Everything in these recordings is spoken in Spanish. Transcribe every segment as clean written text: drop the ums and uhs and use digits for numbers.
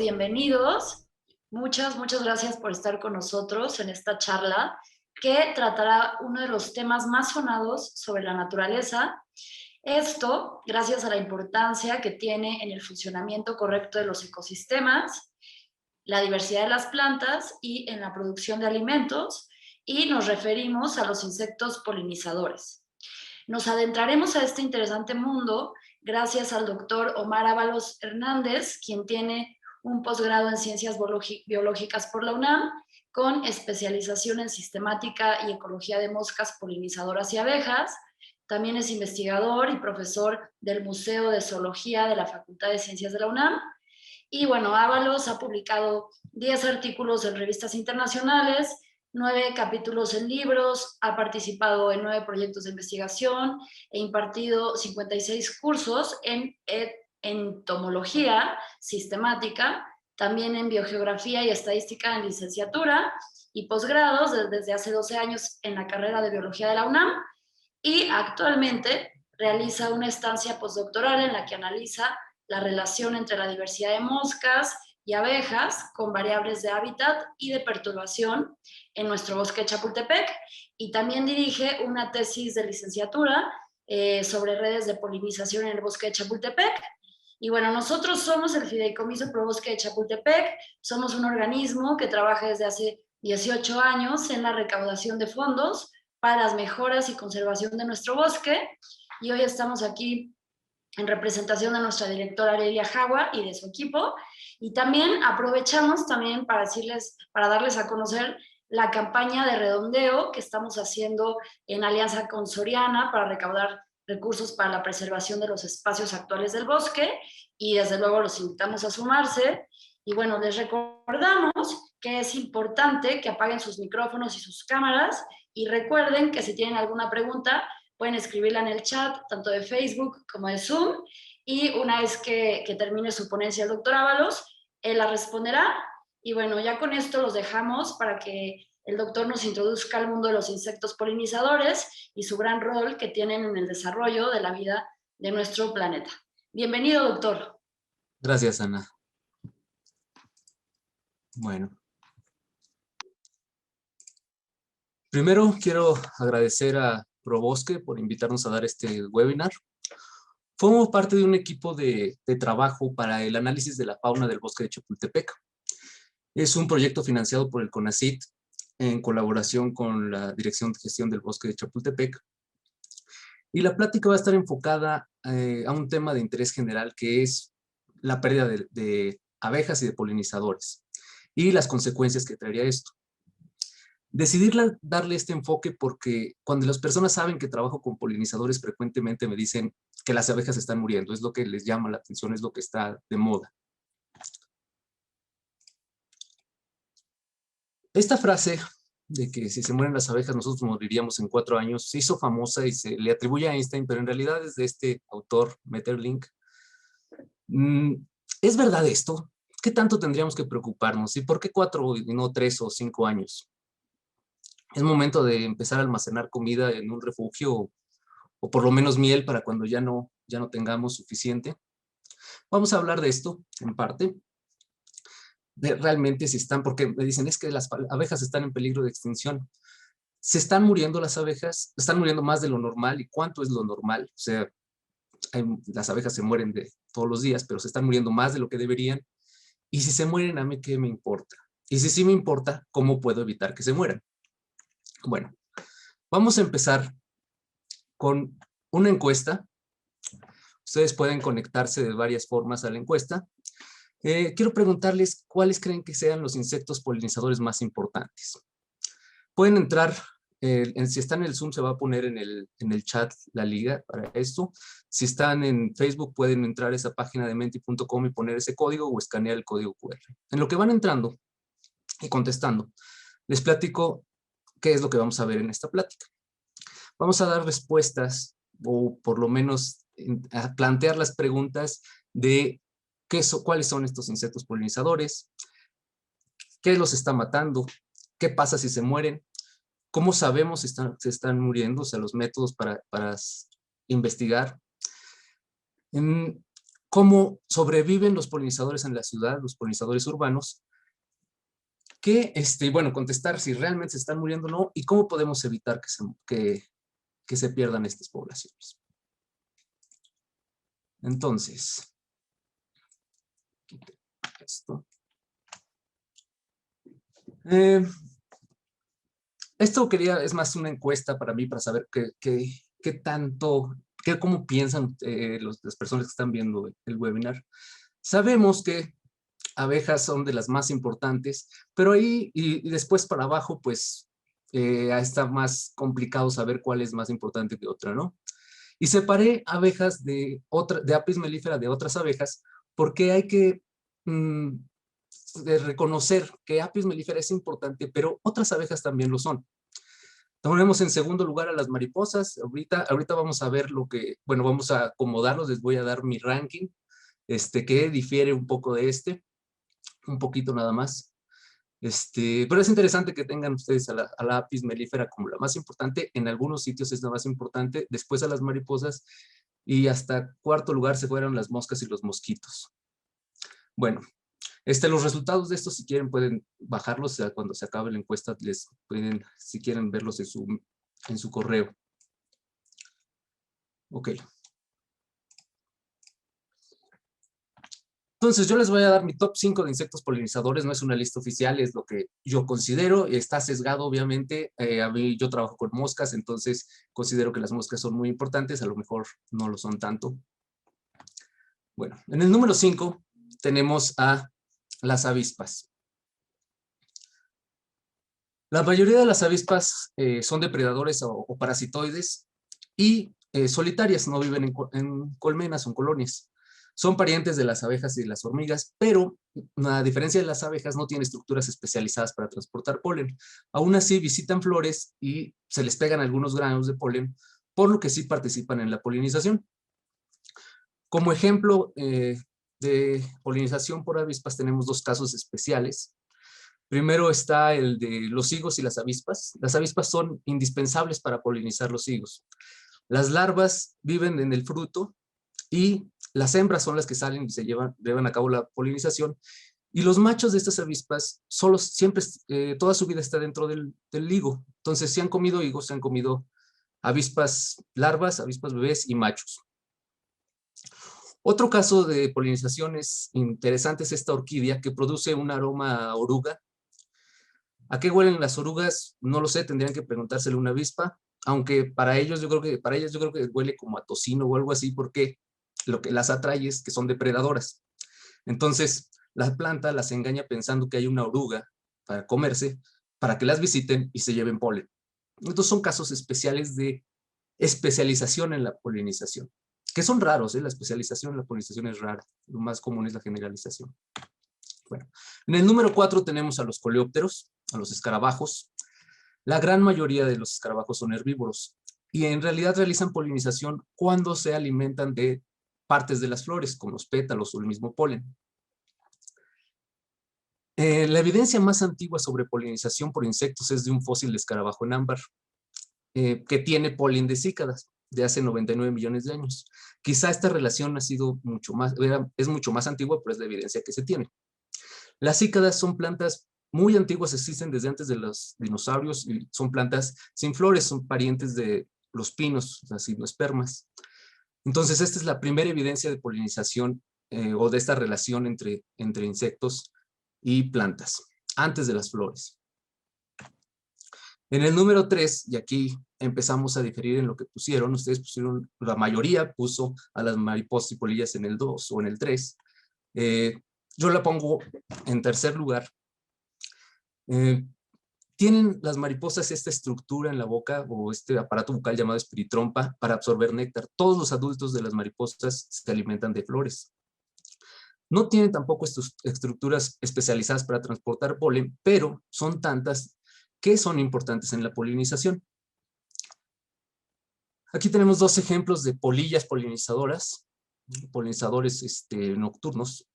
bienvenidos. Muchas gracias por estar con nosotros en esta charla que tratará uno de los temas más sonados sobre la naturaleza. Esto gracias a la importancia que tiene en el funcionamiento correcto de los ecosistemas, la diversidad de las plantas y en la producción de alimentos, y nos referimos a los insectos polinizadores. Nos adentraremos a este interesante mundo gracias al doctor Omar Ábalos Hernández, quien tiene un posgrado en Ciencias Biológicas por la UNAM, con especialización en sistemática y ecología de moscas polinizadoras y abejas. También es investigador y profesor del Museo de Zoología de la Facultad de Ciencias de la UNAM. Y bueno, Ábalos ha publicado 10 artículos en revistas internacionales, 9 capítulos en libros, ha participado en 9 proyectos de investigación e impartido 56 cursos en entomología sistemática, también en biogeografía y estadística en licenciatura y posgrados desde hace 12 años en la carrera de biología de la UNAM, y actualmente realiza una estancia postdoctoral en la que analiza la relación entre la diversidad de moscas y abejas con variables de hábitat y de perturbación en nuestro bosque de Chapultepec, y también dirige una tesis de licenciatura sobre redes de polinización en el bosque de Chapultepec. Y bueno, nosotros somos el Fideicomiso Pro Bosque de Chapultepec, somos un organismo que trabaja desde hace 18 años en la recaudación de fondos para las mejoras y conservación de nuestro bosque, y hoy estamos aquí en representación de nuestra directora Aurelia Jagua y de su equipo, y también aprovechamos también para decirles, para darles a conocer la campaña de redondeo que estamos haciendo en alianza con Soriana para recaudar recursos para la preservación de los espacios actuales del bosque, y desde luego los invitamos a sumarse. Y bueno, les recordamos que es importante que apaguen sus micrófonos y sus cámaras, y recuerden que si tienen alguna pregunta pueden escribirla en el chat, tanto de Facebook como de Zoom, y una vez que termine su ponencia el doctor Ábalos, él la responderá. Y bueno, ya con esto los dejamos para que el doctor nos introduzca al mundo de los insectos polinizadores y su gran rol que tienen en el desarrollo de la vida de nuestro planeta. Bienvenido, doctor. Gracias, Ana. Bueno. Primero quiero agradecer a ProBosque por invitarnos a dar este webinar. Formo parte de un equipo de trabajo para el análisis de la fauna del bosque de Chapultepec. Es un proyecto financiado por el CONACYT en colaboración con la Dirección de Gestión del Bosque de Chapultepec. Y la plática va a estar enfocada a un tema de interés general, que es la pérdida de abejas y de polinizadores y las consecuencias que traería esto. Decidí darle este enfoque porque cuando las personas saben que trabajo con polinizadores, frecuentemente me dicen que las abejas están muriendo. Es lo que les llama la atención, es lo que está de moda. Esta frase de que si se mueren las abejas nosotros moriríamos en 4 años se hizo famosa y se le atribuye a Einstein, pero en realidad es de este autor, Metterlink. ¿Es verdad esto? ¿Qué tanto tendríamos que preocuparnos? ¿Y por qué 4 y no 3 o 5 años? Es momento de empezar a almacenar comida en un refugio o por lo menos miel para cuando ya no tengamos suficiente. Vamos a hablar de esto en parte. De realmente si están, porque me dicen es que las abejas están en peligro de extinción. ¿Se están muriendo las abejas? ¿Están muriendo más de lo normal? ¿Y cuánto es lo normal? O sea, las abejas se mueren de todos los días, pero se están muriendo más de lo que deberían. Y si se mueren, ¿a mí qué me importa? Y si sí me importa, ¿cómo puedo evitar que se mueran? Bueno, vamos a empezar con una encuesta. Ustedes pueden conectarse de varias formas a la encuesta. Quiero preguntarles cuáles creen que sean los insectos polinizadores más importantes. Pueden entrar, si están en el Zoom se va a poner en el chat la liga para esto. Si están en Facebook pueden entrar a esa página de menti.com y poner ese código o escanear el código QR. En lo que van entrando y contestando, les platico qué es lo que vamos a ver en esta plática. Vamos a dar respuestas o por lo menos a plantear las preguntas de cuáles son estos insectos polinizadores, qué los está matando, qué pasa si se mueren, cómo sabemos si se están muriendo, o sea, los métodos para investigar. cómo sobreviven los polinizadores en la ciudad, los polinizadores urbanos, bueno, contestar si realmente se están muriendo o no y cómo podemos evitar que se pierdan estas poblaciones. Entonces, esto. Esto es más una encuesta para mí, para saber cómo piensan las personas que están viendo el webinar. Sabemos que abejas son de las más importantes, pero ahí y después para abajo, pues está más complicado saber cuál es más importante que otra, ¿no? Y separé abejas de Apis mellifera de otras abejas, porque hay que reconocer que Apis mellifera es importante, pero otras abejas también lo son. Ponemos en segundo lugar a las mariposas. Ahorita vamos a ver bueno, vamos a acomodarlos, les voy a dar mi ranking, que difiere un poco de un poquito nada más. Pero es interesante que tengan ustedes a la Apis mellifera como la más importante. En algunos sitios es la más importante, después a las mariposas, y hasta cuarto lugar se fueron las moscas y los mosquitos. Bueno, los resultados de esto, si quieren, pueden bajarlos cuando se acabe la encuesta, si quieren verlos en su correo. Ok. Entonces, yo les voy a dar mi top 5 de insectos polinizadores. No es una lista oficial, es lo que yo considero. Está sesgado, obviamente. Yo trabajo con moscas, entonces considero que las moscas son muy importantes. A lo mejor no lo son tanto. Bueno, en el número 5 tenemos a las avispas. La mayoría de las avispas son depredadores o parasitoides y solitarias, no viven en colmenas o en colonias. Son parientes de las abejas y de las hormigas, pero a diferencia de las abejas no tienen estructuras especializadas para transportar polen. Aún así visitan flores y se les pegan algunos granos de polen, por lo que sí participan en la polinización. Como ejemplo de polinización por avispas tenemos dos casos especiales. Primero está el de los higos y las avispas. Las avispas son indispensables para polinizar los higos. Las larvas viven en el fruto y las hembras son las que salen y llevan a cabo la polinización. Y los machos de estas avispas toda su vida está dentro del higo. Entonces, si han comido higos, se han comido avispas larvas, avispas bebés y machos. Otro caso de polinización interesante es esta orquídea que produce un aroma a oruga. ¿A qué huelen las orugas? No lo sé, tendrían que preguntárselo a una avispa, aunque para ellas yo creo que huele como a tocino o algo así, porque lo que las atrae es que son depredadoras. Entonces, la planta las engaña pensando que hay una oruga para comerse, para que las visiten y se lleven polen. Estos son casos especiales de especialización en la polinización, que son raros, la especialización en la polinización es rara, lo más común es la generalización. Bueno, en el número 4 tenemos a los coleópteros, a los escarabajos. La gran mayoría de los escarabajos son herbívoros y en realidad realizan polinización cuando se alimentan de partes de las flores, como los pétalos o el mismo polen. La evidencia más antigua sobre polinización por insectos es de un fósil de escarabajo en ámbar, que tiene polen de cícadas, de hace 99 millones de años. Quizá esta relación es mucho más antigua, pero es la evidencia que se tiene. Las cícadas son plantas muy antiguas, existen desde antes de los dinosaurios y son plantas sin flores, son parientes de los pinos, las gimnospermas. Entonces, esta es la primera evidencia de polinización o de esta relación entre insectos y plantas, antes de las flores. En el número 3, y aquí empezamos a diferir en lo que pusieron, ustedes pusieron, la mayoría puso a las mariposas y polillas en el 2 o en el 3. Yo la pongo en tercer lugar. Tienen las mariposas esta estructura en la boca o este aparato bucal llamado espiritrompa para absorber néctar. Todos los adultos de las mariposas se alimentan de flores. No tienen tampoco estructuras especializadas para transportar polen, pero son tantas que son importantes en la polinización. Aquí tenemos dos ejemplos de polillas polinizadoras, polinizadores nocturnos.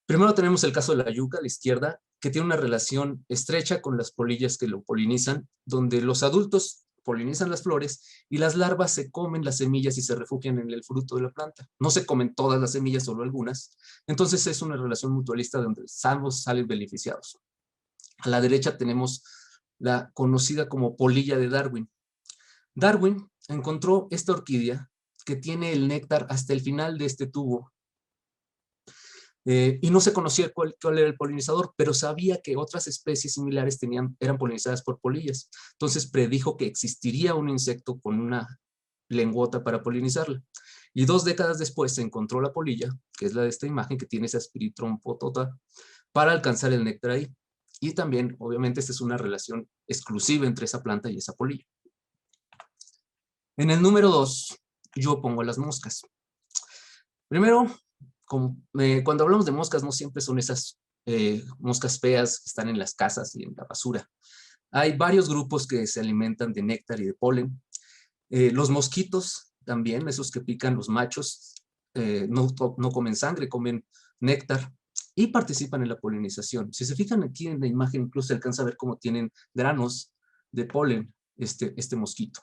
Primero tenemos el caso de la yuca a la izquierda, que tiene una relación estrecha con las polillas que lo polinizan, donde los adultos polinizan las flores y las larvas se comen las semillas y se refugian en el fruto de la planta. No se comen todas las semillas, solo algunas. Entonces es una relación mutualista donde ambos salen beneficiados. A la derecha tenemos la conocida como polilla de Darwin. Darwin encontró esta orquídea que tiene el néctar hasta el final de este tubo. Y no se conocía cuál era el polinizador, pero sabía que otras especies similares eran polinizadas por polillas. Entonces predijo que existiría un insecto con una lengüota para polinizarla. Y 2 décadas después se encontró la polilla, que es la de esta imagen, que tiene esa espiritrompotota, para alcanzar el néctar ahí. Y también, obviamente, esta es una relación exclusiva entre esa planta y esa polilla. En el número 2, yo pongo las moscas. Primero, cuando hablamos de moscas, no siempre son esas moscas feas que están en las casas y en la basura. Hay varios grupos que se alimentan de néctar y de polen. Los mosquitos también, esos que pican los machos, no comen sangre, comen néctar y participan en la polinización. Si se fijan aquí en la imagen, incluso se alcanza a ver cómo tienen granos de polen este mosquito.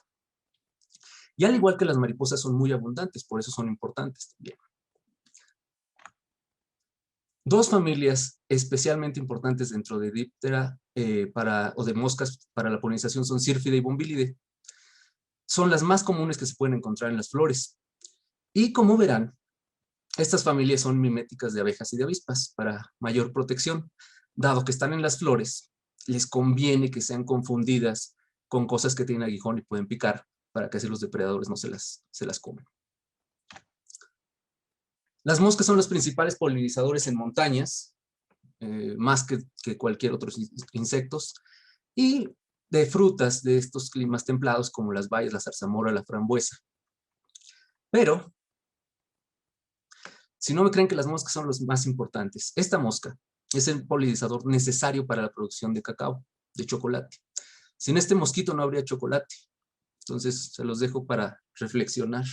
Y al igual que las mariposas son muy abundantes, por eso son importantes también. 2 familias especialmente importantes dentro de Diptera o de moscas para la polinización son Syrphida y Bombylidae. Son las más comunes que se pueden encontrar en las flores. Y como verán, estas familias son miméticas de abejas y de avispas para mayor protección. Dado que están en las flores, les conviene que sean confundidas con cosas que tienen aguijón y pueden picar para que así los depredadores no se las comen. Las moscas son los principales polinizadores en montañas, más que cualquier otro insectos, y de frutas de estos climas templados como las bayas, la zarzamora, la frambuesa. Pero, si no me creen que las moscas son los más importantes, esta mosca es el polinizador necesario para la producción de cacao, de chocolate. Sin este mosquito no habría chocolate. Entonces, se los dejo para reflexionar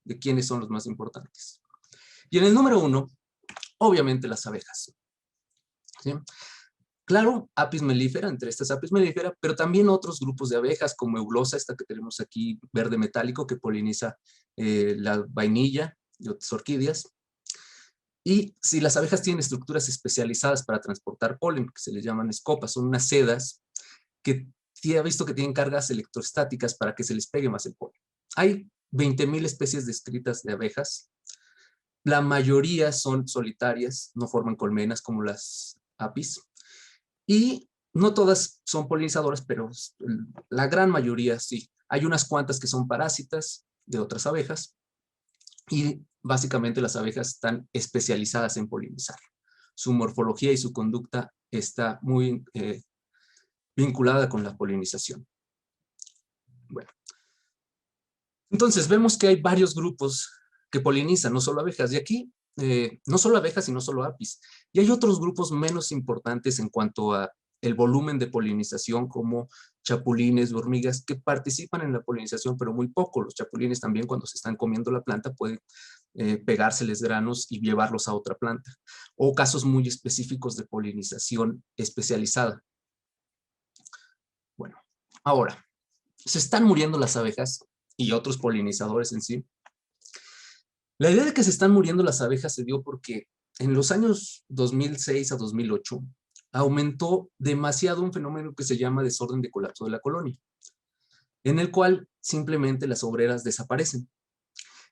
de quiénes son los más importantes. Y en el número 1, obviamente las abejas. ¿Sí? Claro, Apis mellifera, entre estas Apis mellifera, pero también otros grupos de abejas como Eulosa, esta que tenemos aquí verde metálico, que poliniza la vainilla y otras orquídeas. Y si las abejas tienen estructuras especializadas para transportar polen, que se les llaman escopas, son unas sedas que ha visto que tienen cargas electrostáticas para que se les pegue más el polen. Hay 20,000 especies descritas de abejas. La mayoría son solitarias, no forman colmenas como las apis. Y no todas son polinizadoras, pero la gran mayoría sí. Hay unas cuantas que son parásitas de otras abejas. Y básicamente las abejas están especializadas en polinizar. Su morfología y su conducta está muy vinculada con la polinización. Bueno. Entonces vemos que hay varios grupos que polinizan, no solo abejas. Y aquí, no solo abejas, sino solo apis. Y hay otros grupos menos importantes en cuanto a el volumen de polinización, como chapulines, hormigas, que participan en la polinización, pero muy poco. Los chapulines también, cuando se están comiendo la planta, pueden pegárseles granos y llevarlos a otra planta. O casos muy específicos de polinización especializada. Bueno, ahora, se están muriendo las abejas y otros polinizadores en sí. La idea de que se están muriendo las abejas se dio porque en los años 2006 a 2008 aumentó demasiado un fenómeno que se llama desorden de colapso de la colonia, en el cual simplemente las obreras desaparecen.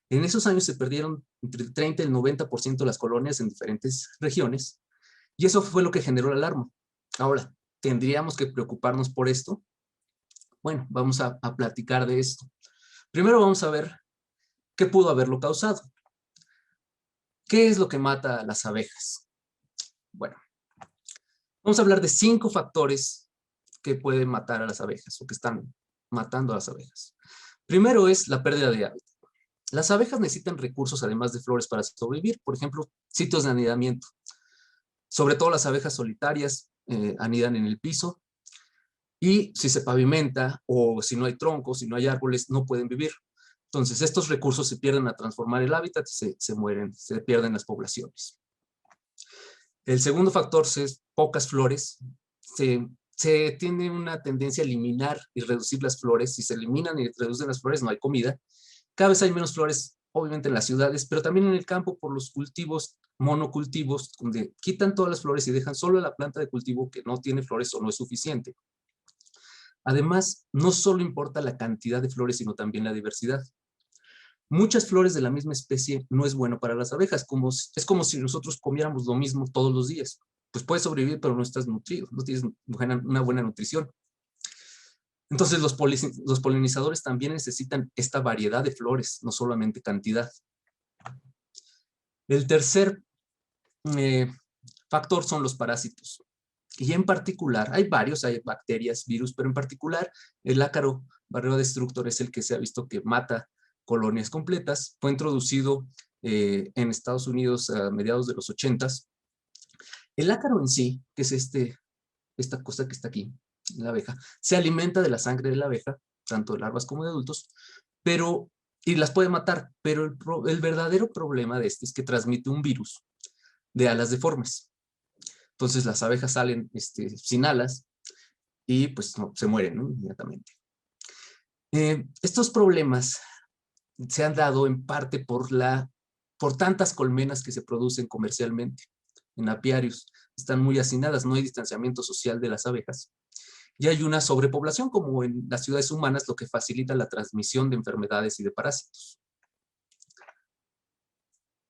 En esos años se perdieron entre el 30 y el 90% de las colonias en diferentes regiones, y eso fue lo que generó la alarma. Ahora, ¿tendríamos que preocuparnos por esto? Bueno, vamos a platicar de esto. Primero vamos a ver qué pudo haberlo causado. ¿Qué es lo que mata a las abejas? Bueno, vamos a hablar de 5 factores que pueden matar a las abejas o que están matando a las abejas. Primero es la pérdida de hábitat. Las abejas necesitan recursos además de flores para sobrevivir, por ejemplo, sitios de anidamiento. Sobre todo las abejas solitarias anidan en el piso y si se pavimenta o si no hay troncos, si no hay árboles, no pueden vivir. Entonces, estos recursos se pierden a transformar el hábitat y se mueren, se pierden las poblaciones. El segundo factor es pocas flores. se tiene una tendencia a eliminar y reducir las flores. Si se eliminan y reducen las flores, no hay comida. Cada vez hay menos flores, obviamente en las ciudades, pero también en el campo por los cultivos, monocultivos, donde quitan todas las flores y dejan solo la planta de cultivo que no tiene flores o no es suficiente. Además, no solo importa la cantidad de flores, sino también la diversidad. Muchas flores de la misma especie no es bueno para las abejas, es como si nosotros comiéramos lo mismo todos los días. Pues puedes sobrevivir, pero no estás nutrido, no tienes una buena nutrición. Entonces los polinizadores también necesitan esta variedad de flores, no solamente cantidad. El tercer factor son los parásitos. Y en particular, hay varios, hay bacterias, virus, pero en particular el ácaro barrero destructor es el que se ha visto que mata colonias completas. Fue introducido en Estados Unidos a mediados de los 80s. El ácaro en sí, que es esta cosa que está aquí, la abeja, se alimenta de la sangre de la abeja, tanto de larvas como de adultos, y las puede matar, pero el verdadero problema de es que transmite un virus de alas deformes. Entonces las abejas salen sin alas y pues no, se mueren, ¿no? Inmediatamente. Estos problemas se han dado en parte por tantas colmenas que se producen comercialmente en apiarios. Están muy hacinadas, no hay distanciamiento social de las abejas. Y hay una sobrepoblación, como en las ciudades humanas, lo que facilita la transmisión de enfermedades y de parásitos.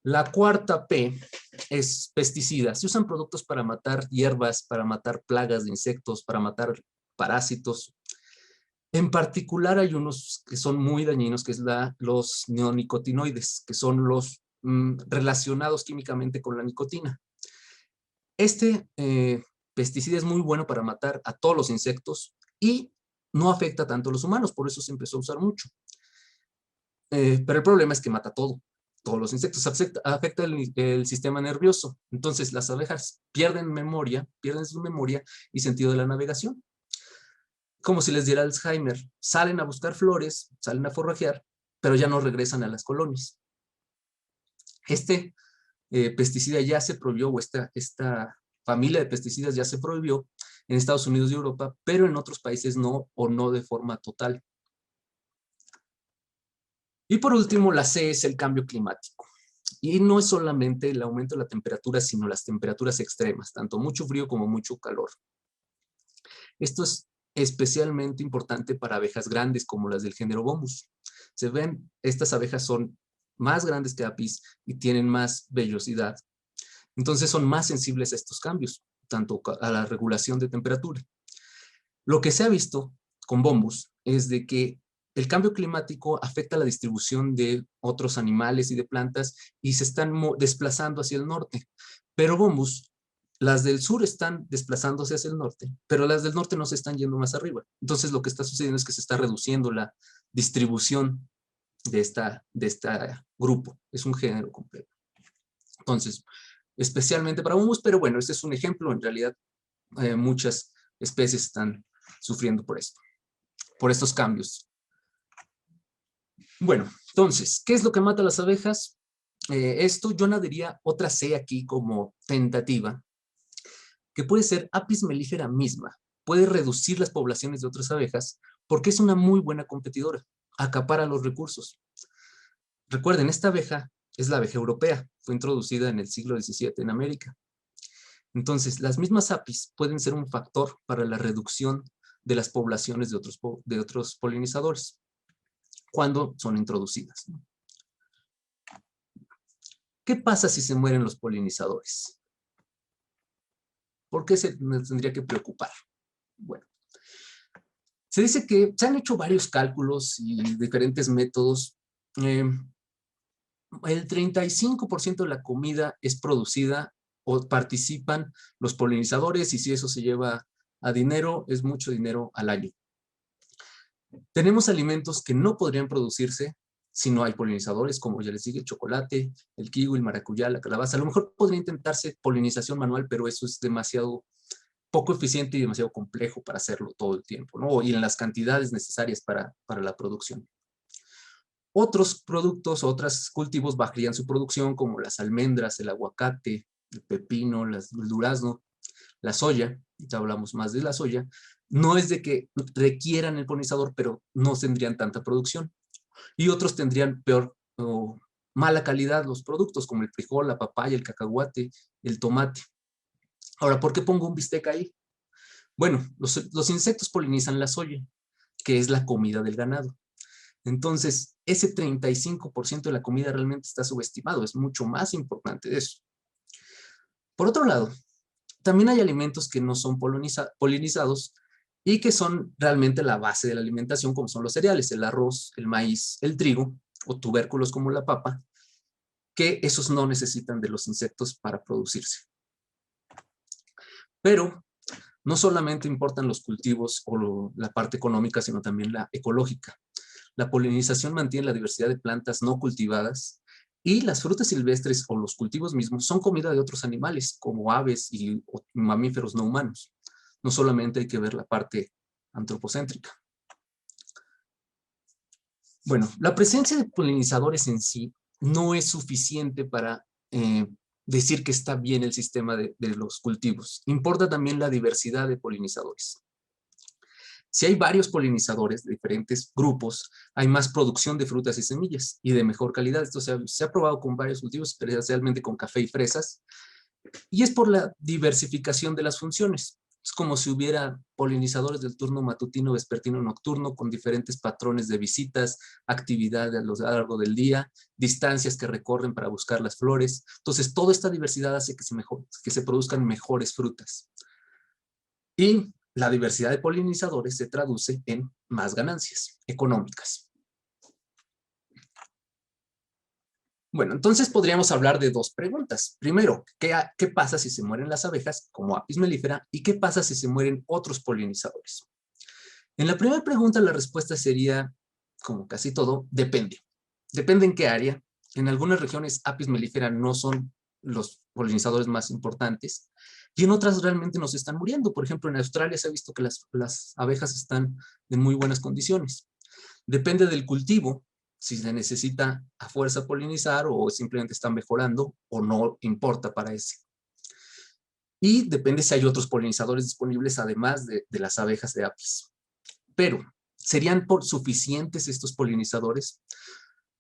La cuarta P es pesticidas. Se usan productos para matar hierbas, para matar plagas de insectos, para matar parásitos. En particular hay unos que son muy dañinos, que es los neonicotinoides, que son los relacionados químicamente con la nicotina. Este pesticida es muy bueno para matar a todos los insectos y no afecta tanto a los humanos, por eso se empezó a usar mucho. Pero el problema es que mata todos los insectos, afecta el sistema nervioso. Entonces las abejas pierden su memoria y sentido de la navegación. Como si les diera Alzheimer. Salen a buscar flores, salen a forrajear, pero ya no regresan a las colonias. Este pesticida ya se prohibió, o esta familia de pesticidas ya se prohibió en Estados Unidos y Europa, pero en otros países no, o no de forma total. Y por último, la C es el cambio climático. Y no es solamente el aumento de la temperatura, sino las temperaturas extremas, tanto mucho frío como mucho calor. Esto es especialmente importante para abejas grandes como las del género Bombus. Se ven, estas abejas son más grandes que Apis y tienen más vellosidad. Entonces son más sensibles a estos cambios, tanto a la regulación de temperatura. Lo que se ha visto con Bombus es de que el cambio climático afecta la distribución de otros animales y de plantas y se están desplazando hacia el norte. Pero Bombus, las del sur están desplazándose hacia el norte, pero las del norte no se están yendo más arriba. Entonces lo que está sucediendo es que se está reduciendo la distribución de este grupo. Es un género completo. Entonces, especialmente para Bombus, pero bueno, este es un ejemplo. En realidad, muchas especies están sufriendo por esto, por estos cambios. Bueno, entonces, ¿qué es lo que mata a las abejas? Esto yo añadiría otra C aquí como tentativa, que puede ser Apis mellifera misma. Puede reducir las poblaciones de otras abejas porque es una muy buena competidora, acapara los recursos. Recuerden, esta abeja es la abeja europea, fue introducida en el siglo XVII en América. Entonces, las mismas Apis pueden ser un factor para la reducción de las poblaciones de otros polinizadores cuando son introducidas. ¿Qué pasa si se mueren los polinizadores? ¿Por qué me tendría que preocupar? Bueno, se dice que se han hecho varios cálculos y diferentes métodos. El 35% de la comida es producida o participan los polinizadores, y si eso se lleva a dinero, es mucho dinero al año. Tenemos alimentos que no podrían producirse si no hay polinizadores, como ya les dije, el chocolate, el kiwi, el maracuyá, la calabaza. A lo mejor podría intentarse polinización manual, pero eso es demasiado poco eficiente y demasiado complejo para hacerlo todo el tiempo, ¿no? Y en las cantidades necesarias para la producción. Otros productos, otros cultivos bajarían su producción, como las almendras, el aguacate, el pepino, el durazno. La soya, ya hablamos más de la soya, no es de que requieran el polinizador, pero no tendrían tanta producción. Y otros tendrían peor o mala calidad los productos, como el frijol, la papaya, el cacahuate, el tomate. Ahora, ¿por qué pongo un bistec ahí? Bueno, los insectos polinizan la soya, que es la comida del ganado. Entonces, ese 35% de la comida realmente está subestimado, es mucho más importante de eso. Por otro lado, también hay alimentos que no son polinizados y que son realmente la base de la alimentación, como son los cereales, el arroz, el maíz, el trigo o tubérculos como la papa, que esos no necesitan de los insectos para producirse. Pero no solamente importan los cultivos o la parte económica, sino también la ecológica. La polinización mantiene la diversidad de plantas no cultivadas y las frutas silvestres o los cultivos mismos son comida de otros animales, como aves y mamíferos no humanos. No solamente hay que ver la parte antropocéntrica. Bueno, la presencia de polinizadores en sí no es suficiente para decir que está bien el sistema de los cultivos. Importa también la diversidad de polinizadores. Si hay varios polinizadores de diferentes grupos, hay más producción de frutas y semillas y de mejor calidad. Esto se ha probado con varios cultivos, especialmente con café y fresas, y es por la diversificación de las funciones. Es como si hubiera polinizadores del turno matutino, vespertino, nocturno, con diferentes patrones de visitas, actividad a lo largo del día, distancias que recorren para buscar las flores. Entonces, toda esta diversidad hace que se produzcan mejores frutas. Y la diversidad de polinizadores se traduce en más ganancias económicas. Bueno, entonces podríamos hablar de dos preguntas. Primero, ¿qué pasa si se mueren las abejas como Apis mellifera? ¿Y qué pasa si se mueren otros polinizadores? En la primera pregunta la respuesta sería, como casi todo, depende. Depende en qué área. En algunas regiones Apis mellifera no son los polinizadores más importantes y en otras realmente nos están muriendo. Por ejemplo, en Australia se ha visto que las abejas están en muy buenas condiciones. Depende del cultivo, si se necesita a fuerza polinizar o simplemente están mejorando o no importa para ese. Y depende si hay otros polinizadores disponibles además de las abejas de Apis. Pero, ¿serían suficientes estos polinizadores?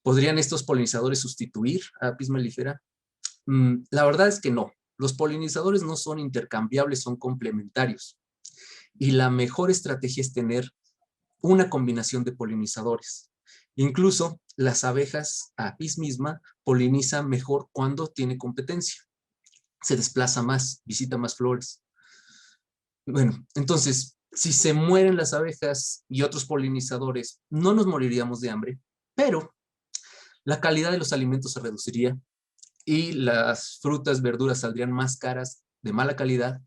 ¿Podrían estos polinizadores sustituir a Apis mellifera? La verdad es que no. Los polinizadores no son intercambiables, son complementarios. Y la mejor estrategia es tener una combinación de polinizadores. Incluso las abejas, Apis misma, poliniza mejor cuando tiene competencia. Se desplaza más, visita más flores. Bueno, entonces, si se mueren las abejas y otros polinizadores, no nos moriríamos de hambre, pero la calidad de los alimentos se reduciría y las frutas, verduras saldrían más caras, de mala calidad,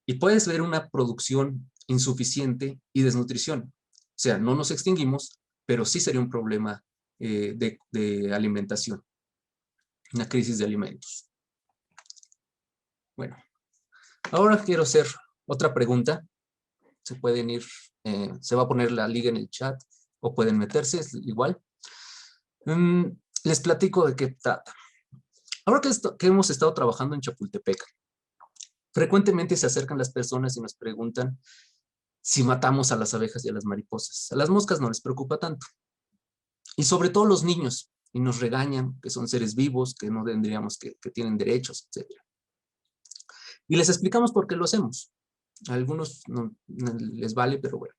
y puedes ver una producción insuficiente y desnutrición. O sea, no nos extinguimos, pero sí sería un problema de alimentación, una crisis de alimentos. Bueno, ahora quiero hacer otra pregunta. Se pueden ir, se va a poner la liga en el chat o pueden meterse, es igual. Les platico de qué trata. Ahora que hemos estado trabajando en Chapultepec, frecuentemente se acercan las personas y nos preguntan si matamos a las abejas y a las mariposas. A las moscas no les preocupa tanto. Y sobre todo los niños, y nos regañan que son seres vivos, que no tendríamos, que tienen derechos, etc. Y les explicamos por qué lo hacemos. A algunos no les vale, pero bueno.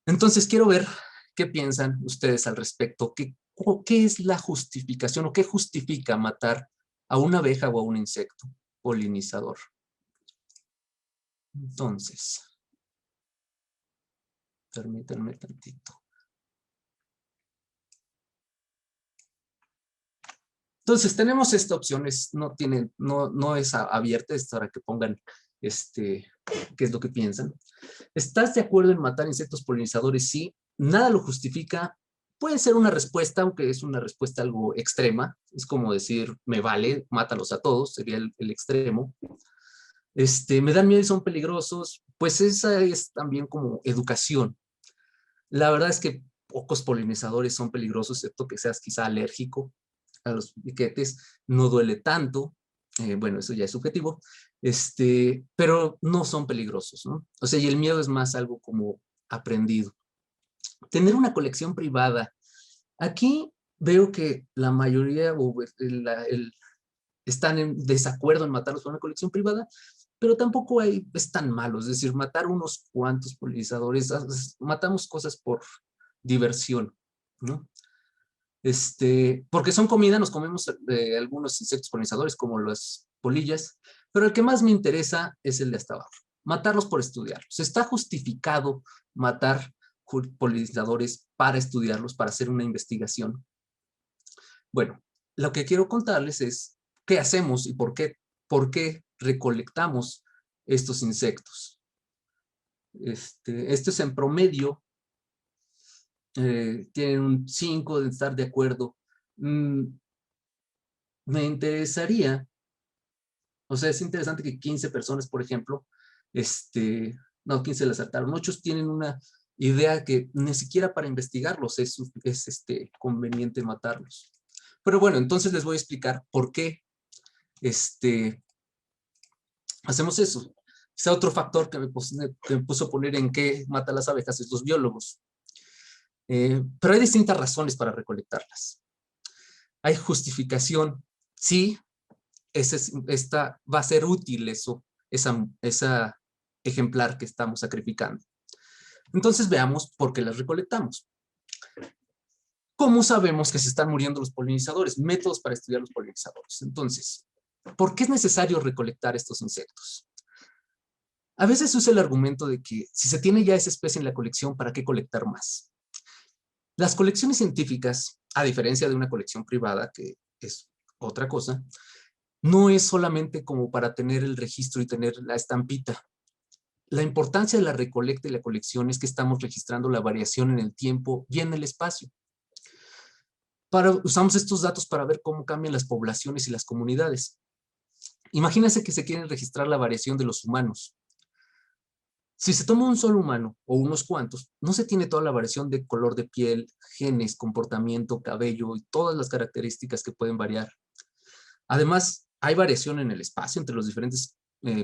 Entonces quiero ver qué piensan ustedes al respecto. ¿Qué es la justificación o qué justifica matar a una abeja o a un insecto polinizador? Entonces, permítanme tantito. Entonces, tenemos esta opción, no es abierta, es para que pongan qué es lo que piensan. ¿Estás de acuerdo en matar insectos polinizadores? Sí, nada lo justifica. Puede ser una respuesta, aunque es una respuesta algo extrema. Es como decir, me vale, mátalos a todos, sería el extremo. Me dan miedo y son peligrosos. Pues esa es también como educación. La verdad es que pocos polinizadores son peligrosos, excepto que seas quizá alérgico a los piquetes, no duele tanto, bueno, eso ya es subjetivo, pero no son peligrosos, ¿no? O sea, y el miedo es más algo como aprendido. Tener una colección privada. Aquí veo que la mayoría están en desacuerdo en matarlos por una colección privada, pero tampoco es tan malo. Es decir, matar unos cuantos polinizadores, matamos cosas por diversión, ¿no? Porque son comida, nos comemos algunos insectos polinizadores como las polillas, pero el que más me interesa es el de hasta abajo, matarlos por estudiarlos. Está justificado matar polinizadores para estudiarlos, para hacer una investigación. Bueno, lo que quiero contarles es qué hacemos y por qué recolectamos estos insectos. Esto es en promedio. Tienen un 5 de estar de acuerdo. Me interesaría, o sea, es interesante que 15 personas, por ejemplo, no, 15 les saltaron, 8 tienen una idea que ni siquiera para investigarlos es conveniente matarlos. Pero bueno, entonces les voy a explicar por qué hacemos eso. Quizá otro factor que me puso a poner en qué mata las abejas es los biólogos. Pero hay distintas razones para recolectarlas. Hay justificación. Sí, esta va a ser útil esa ejemplar que estamos sacrificando. Entonces veamos por qué las recolectamos. ¿Cómo sabemos que se están muriendo los polinizadores? Métodos para estudiar los polinizadores. Entonces, ¿por qué es necesario recolectar estos insectos? A veces se usa el argumento de que si se tiene ya esa especie en la colección, ¿para qué colectar más? Las colecciones científicas, a diferencia de una colección privada, que es otra cosa, no es solamente como para tener el registro y tener la estampita. La importancia de la recolecta y la colección es que estamos registrando la variación en el tiempo y en el espacio. Usamos estos datos para ver cómo cambian las poblaciones y las comunidades. Imagínense que se quiere registrar la variación de los humanos. Si se toma un solo humano o unos cuantos, no se tiene toda la variación de color de piel, genes, comportamiento, cabello y todas las características que pueden variar. Además, hay variación en el espacio entre los diferentes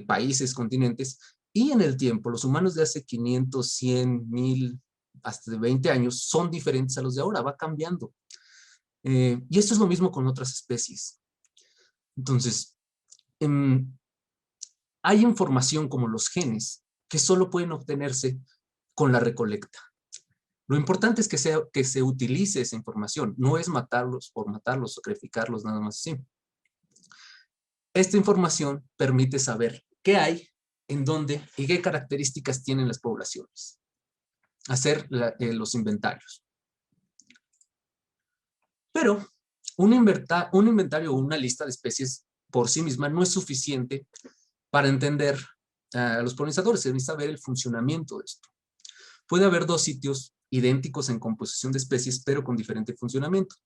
países, continentes y en el tiempo. Los humanos de hace 500, 100, 1000, hasta de 20 años son diferentes a los de ahora, va cambiando. Y esto es lo mismo con otras especies. Entonces, hay información como los genes que solo pueden obtenerse con la recolecta. Lo importante es que se utilice esa información, no es matarlos por matarlos, sacrificarlos, nada más así. Esta información permite saber qué hay, en dónde y qué características tienen las poblaciones. Hacer los inventarios. Pero un inventario o una lista de especies por sí misma no es suficiente para entender a los polinizadores. Se necesita ver el funcionamiento de esto. Puede haber dos sitios idénticos en composición de especies, pero con diferente funcionamiento.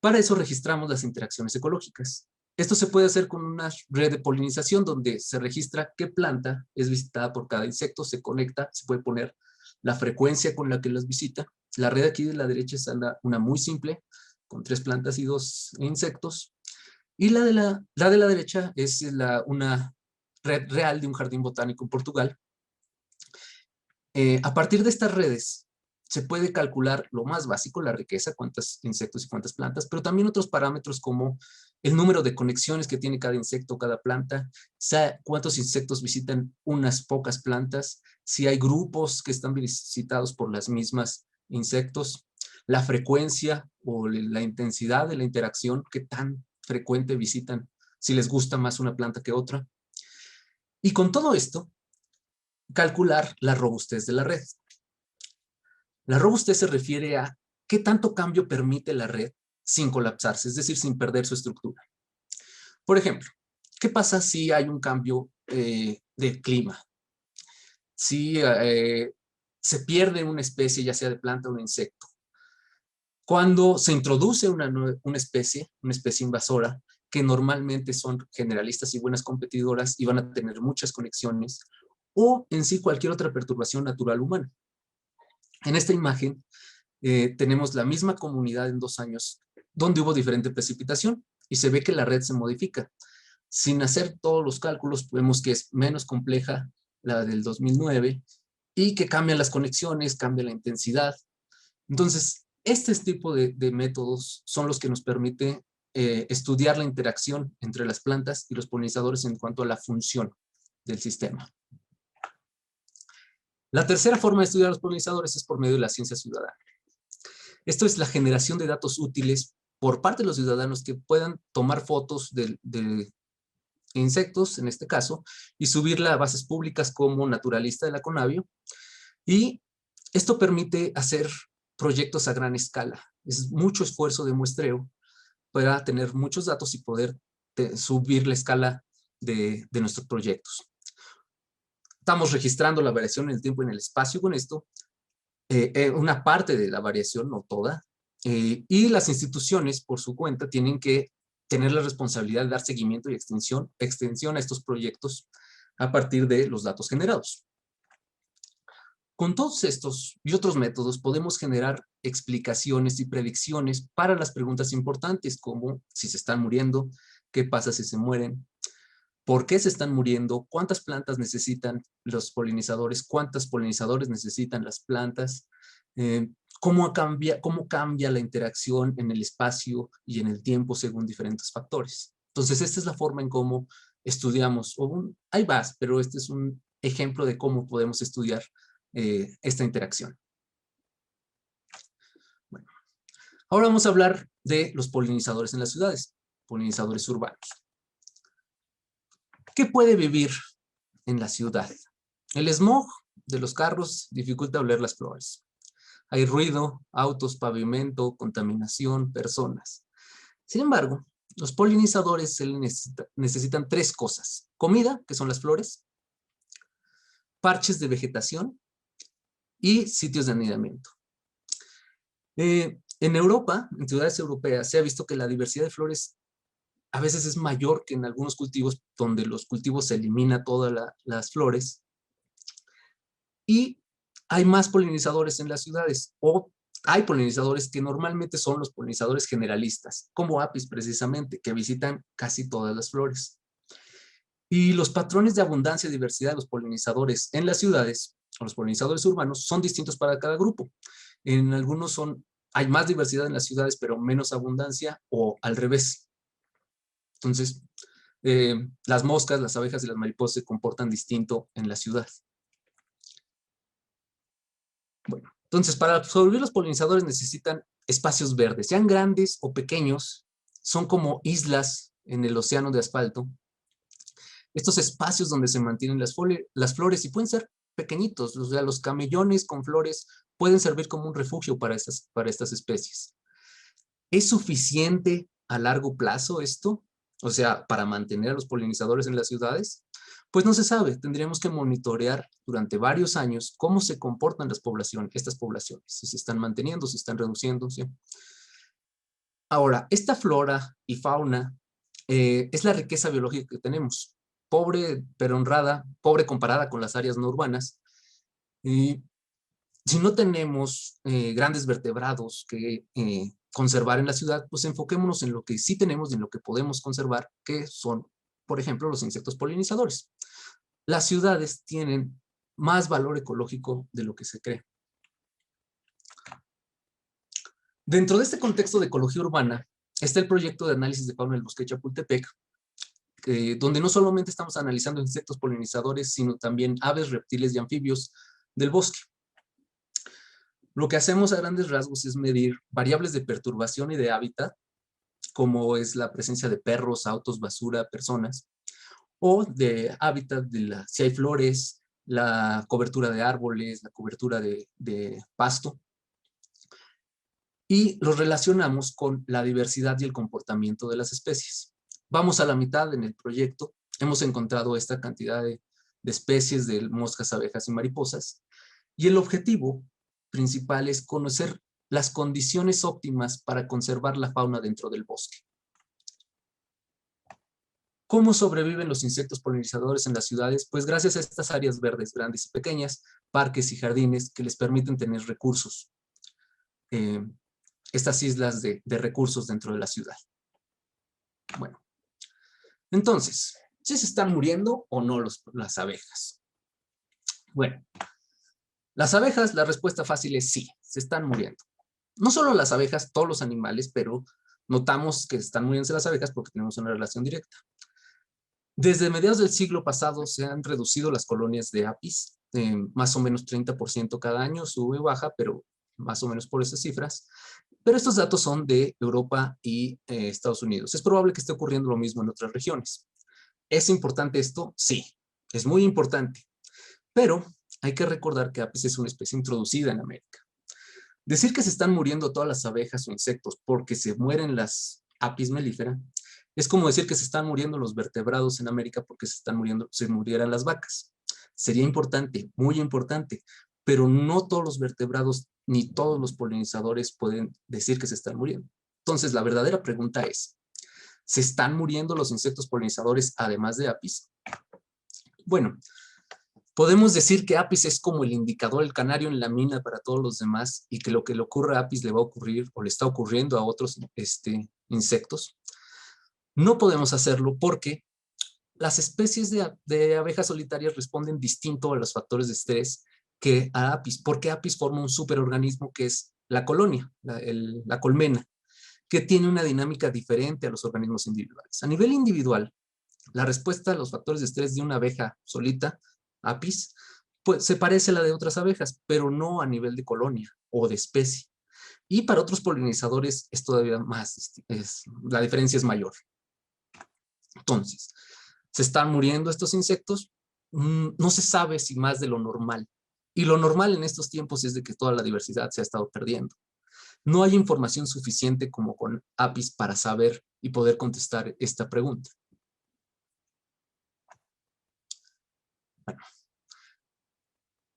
Para eso registramos las interacciones ecológicas. Esto se puede hacer con una red de polinización donde se registra qué planta es visitada por cada insecto, se conecta, se puede poner la frecuencia con la que las visita. La red aquí de la derecha es una muy simple, con 3 plantas y 2 insectos. Y la de la derecha es una red real de un jardín botánico en Portugal. A partir de estas redes se puede calcular lo más básico, la riqueza, cuántos insectos y cuántas plantas, pero también otros parámetros como el número de conexiones que tiene cada insecto, cada planta, cuántos insectos visitan unas pocas plantas, si hay grupos que están visitados por las mismas insectos, la frecuencia o la intensidad de la interacción, qué tan frecuente visitan, si les gusta más una planta que otra. Y con todo esto, calcular la robustez de la red. La robustez se refiere a qué tanto cambio permite la red sin colapsarse, es decir, sin perder su estructura. Por ejemplo, ¿qué pasa si hay un cambio de clima? Si se pierde una especie, ya sea de planta o de insecto. Cuando se introduce una especie invasora, que normalmente son generalistas y buenas competidoras y van a tener muchas conexiones, o en sí cualquier otra perturbación natural humana. En esta imagen tenemos la misma comunidad en 2 años donde hubo diferente precipitación y se ve que la red se modifica. Sin hacer todos los cálculos, vemos que es menos compleja la del 2009 y que cambian las conexiones, cambia la intensidad. Entonces, este tipo de métodos son los que nos permiten estudiar la interacción entre las plantas y los polinizadores en cuanto a la función del sistema. La tercera forma de estudiar a los polinizadores es por medio de la ciencia ciudadana. Esto es la generación de datos útiles por parte de los ciudadanos que puedan tomar fotos de insectos, en este caso, y subirla a bases públicas como Naturalista de la Conavio. Y esto permite hacer proyectos a gran escala. Es mucho esfuerzo de muestreo para tener muchos datos y poder subir la escala de nuestros proyectos. Estamos registrando la variación en el tiempo y en el espacio con esto, una parte de la variación, no toda, y las instituciones, por su cuenta, tienen que tener la responsabilidad de dar seguimiento y extensión a estos proyectos a partir de los datos generados. Con todos estos y otros métodos podemos generar explicaciones y predicciones para las preguntas importantes, como si se están muriendo, qué pasa si se mueren, por qué se están muriendo, cuántas plantas necesitan los polinizadores, cuántos polinizadores necesitan las plantas, cómo cambia la interacción en el espacio y en el tiempo según diferentes factores. Entonces, esta es la forma en cómo estudiamos. Hay más, pero este es un ejemplo de cómo podemos estudiar esta interacción. Bueno, ahora vamos a hablar de los polinizadores en las ciudades, polinizadores urbanos. ¿Qué puede vivir en la ciudad? El smog de los carros dificulta oler las flores. Hay ruido, autos, pavimento, contaminación, personas. Sin embargo, los polinizadores necesitan tres cosas. Comida, que son las flores, parches de vegetación y sitios de anidamiento. En Europa, en ciudades europeas, se ha visto que la diversidad de flores a veces es mayor que en algunos cultivos donde los cultivos se elimina todas las flores. Y hay más polinizadores en las ciudades, o hay polinizadores que normalmente son los polinizadores generalistas, como Apis precisamente, que visitan casi todas las flores. Y los patrones de abundancia y diversidad de los polinizadores en las ciudades, o los polinizadores urbanos, son distintos para cada grupo. En algunos hay más diversidad en las ciudades, pero menos abundancia, o al revés. Entonces, las moscas, las abejas y las mariposas se comportan distinto en la ciudad. Bueno, entonces, para sobrevivir los polinizadores necesitan espacios verdes, sean grandes o pequeños, son como islas en el océano de asfalto. Estos espacios donde se mantienen las flores y pueden ser pequeñitos, o sea, los camellones con flores pueden servir como un refugio para estas especies. ¿Es suficiente a largo plazo esto? O sea, para mantener a los polinizadores en las ciudades. Pues no se sabe, tendríamos que monitorear durante varios años cómo se comportan estas poblaciones, si se están manteniendo, si están reduciendo, ¿sí? Ahora, esta flora y fauna es la riqueza biológica que tenemos, pobre pero honrada, pobre comparada con las áreas no urbanas, y si no tenemos grandes vertebrados que conservar en la ciudad, pues enfoquémonos en lo que sí tenemos y en lo que podemos conservar, que son, por ejemplo, los insectos polinizadores. Las ciudades tienen más valor ecológico de lo que se cree. Dentro de este contexto de ecología urbana, está el proyecto de análisis de fauna del bosque de Chapultepec, donde no solamente estamos analizando insectos polinizadores, sino también aves, reptiles y anfibios del bosque. Lo que hacemos a grandes rasgos es medir variables de perturbación y de hábitat, como es la presencia de perros, autos, basura, personas, o de hábitat si hay flores, la cobertura de árboles, la cobertura de pasto, y los relacionamos con la diversidad y el comportamiento de las especies. Vamos a la mitad en el proyecto, hemos encontrado esta cantidad de especies de moscas, abejas y mariposas, y el objetivo principal es conocer las condiciones óptimas para conservar la fauna dentro del bosque. ¿Cómo sobreviven los insectos polinizadores en las ciudades? Pues gracias a estas áreas verdes grandes y pequeñas, parques y jardines que les permiten tener recursos. Estas islas de recursos dentro de la ciudad. Bueno, Entonces, ¿sí se están muriendo o no las abejas? Bueno, las abejas, la respuesta fácil es sí, se están muriendo. No solo las abejas, todos los animales, pero notamos que están muriendo las abejas porque tenemos una relación directa. Desde mediados del siglo pasado se han reducido las colonias de apis, más o menos 30% cada año, sube y baja, pero más o menos por esas cifras. Pero estos datos son de Europa y Estados Unidos. Es probable que esté ocurriendo lo mismo en otras regiones. ¿Es importante esto? Sí, es muy importante. Pero hay que recordar que apis es una especie introducida en América. Decir que se están muriendo todas las abejas o insectos porque se mueren las apis mellifera es como decir que se están muriendo los vertebrados en América porque se murieran las vacas. Sería importante, muy importante, pero no todos los vertebrados ni todos los polinizadores pueden decir que se están muriendo. Entonces, la verdadera pregunta es, ¿se están muriendo los insectos polinizadores además de apis? Bueno, podemos decir que apis es como el indicador, el canario en la mina para todos los demás y que lo que le ocurre a apis le va a ocurrir o le está ocurriendo a otros insectos. No podemos hacerlo porque las especies de abejas solitarias responden distinto a los factores de estrés que a apis, porque apis forma un superorganismo que es la colonia, la colmena, que tiene una dinámica diferente a los organismos individuales. A nivel individual, la respuesta a los factores de estrés de una abeja solita, apis, pues se parece a la de otras abejas, pero no a nivel de colonia o de especie. Y para otros polinizadores es todavía más, la diferencia es mayor. Entonces, ¿se están muriendo estos insectos? No se sabe si más de lo normal. Y lo normal en estos tiempos es de que toda la diversidad se ha estado perdiendo. No hay información suficiente como con apis para saber y poder contestar esta pregunta. Bueno,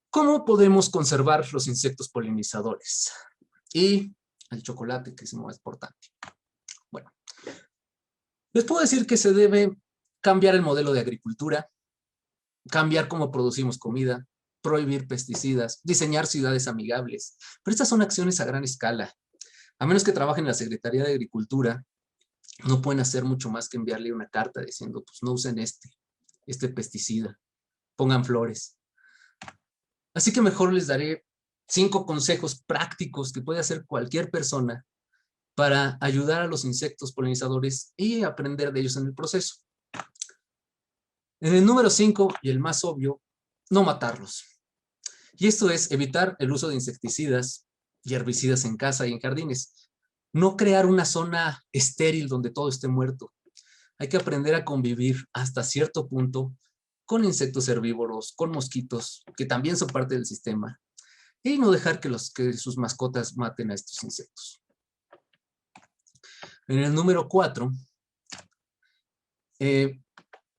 ¿cómo podemos conservar los insectos polinizadores? Y el chocolate, que es muy importante. Bueno, les puedo decir que se debe cambiar el modelo de agricultura, cambiar cómo producimos comida, prohibir pesticidas, diseñar ciudades amigables. Pero estas son acciones a gran escala. A menos que trabajen en la Secretaría de Agricultura, no pueden hacer mucho más que enviarle una carta diciendo, pues no usen este pesticida, pongan flores. Así que mejor les daré 5 consejos prácticos que puede hacer cualquier persona para ayudar a los insectos polinizadores y aprender de ellos en el proceso. En el número 5, y el más obvio, no matarlos. Y esto es evitar el uso de insecticidas y herbicidas en casa y en jardines. No crear una zona estéril donde todo esté muerto. Hay que aprender a convivir hasta cierto punto con insectos herbívoros, con mosquitos, que también son parte del sistema, y no dejar que sus mascotas maten a estos insectos. En el número 4,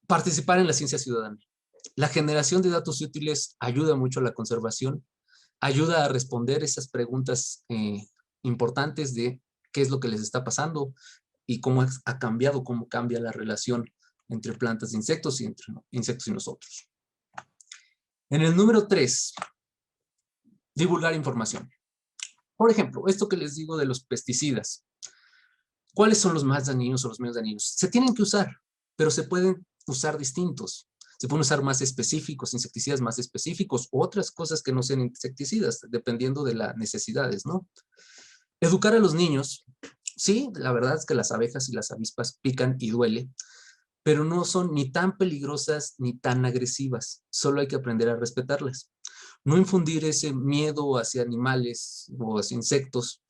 participar en la ciencia ciudadana. La generación de datos útiles ayuda mucho a la conservación, ayuda a responder esas preguntas importantes de qué es lo que les está pasando y cómo ha cambiado, cómo cambia la relación entre plantas e insectos y entre insectos y nosotros. En el número 3, divulgar información. Por ejemplo, esto que les digo de los pesticidas. ¿Cuáles son los más dañinos o los menos dañinos? Se tienen que usar, pero se pueden usar distintos. Se pueden usar más específicos, insecticidas más específicos, u otras cosas que no sean insecticidas, dependiendo de las necesidades, ¿no? Educar a los niños. Sí, la verdad es que las abejas y las avispas pican y duele, pero no son ni tan peligrosas ni tan agresivas. Solo hay que aprender a respetarlas. No infundir ese miedo hacia animales o hacia insectos,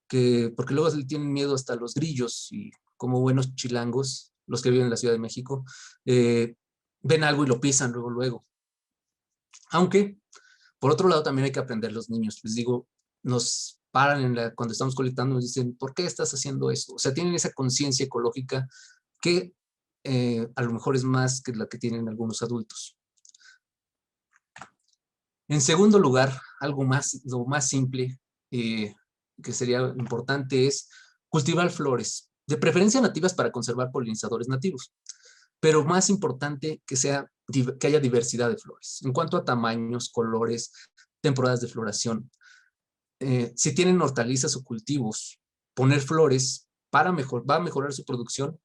porque luego le tienen miedo hasta los grillos y como buenos chilangos, los que viven en la Ciudad de México, ven algo y lo pisan luego. Aunque, por otro lado, también hay que aprender los niños. Les digo, nos paran cuando estamos colectando, nos dicen, ¿por qué estás haciendo esto? O sea, tienen esa conciencia ecológica que a lo mejor es más que la que tienen algunos adultos. En segundo lugar, lo más simple que sería importante es cultivar flores, de preferencia nativas para conservar polinizadores nativos, pero más importante que haya diversidad de flores. En cuanto a tamaños, colores, temporadas de floración, si tienen hortalizas o cultivos, poner flores va a mejorar su producción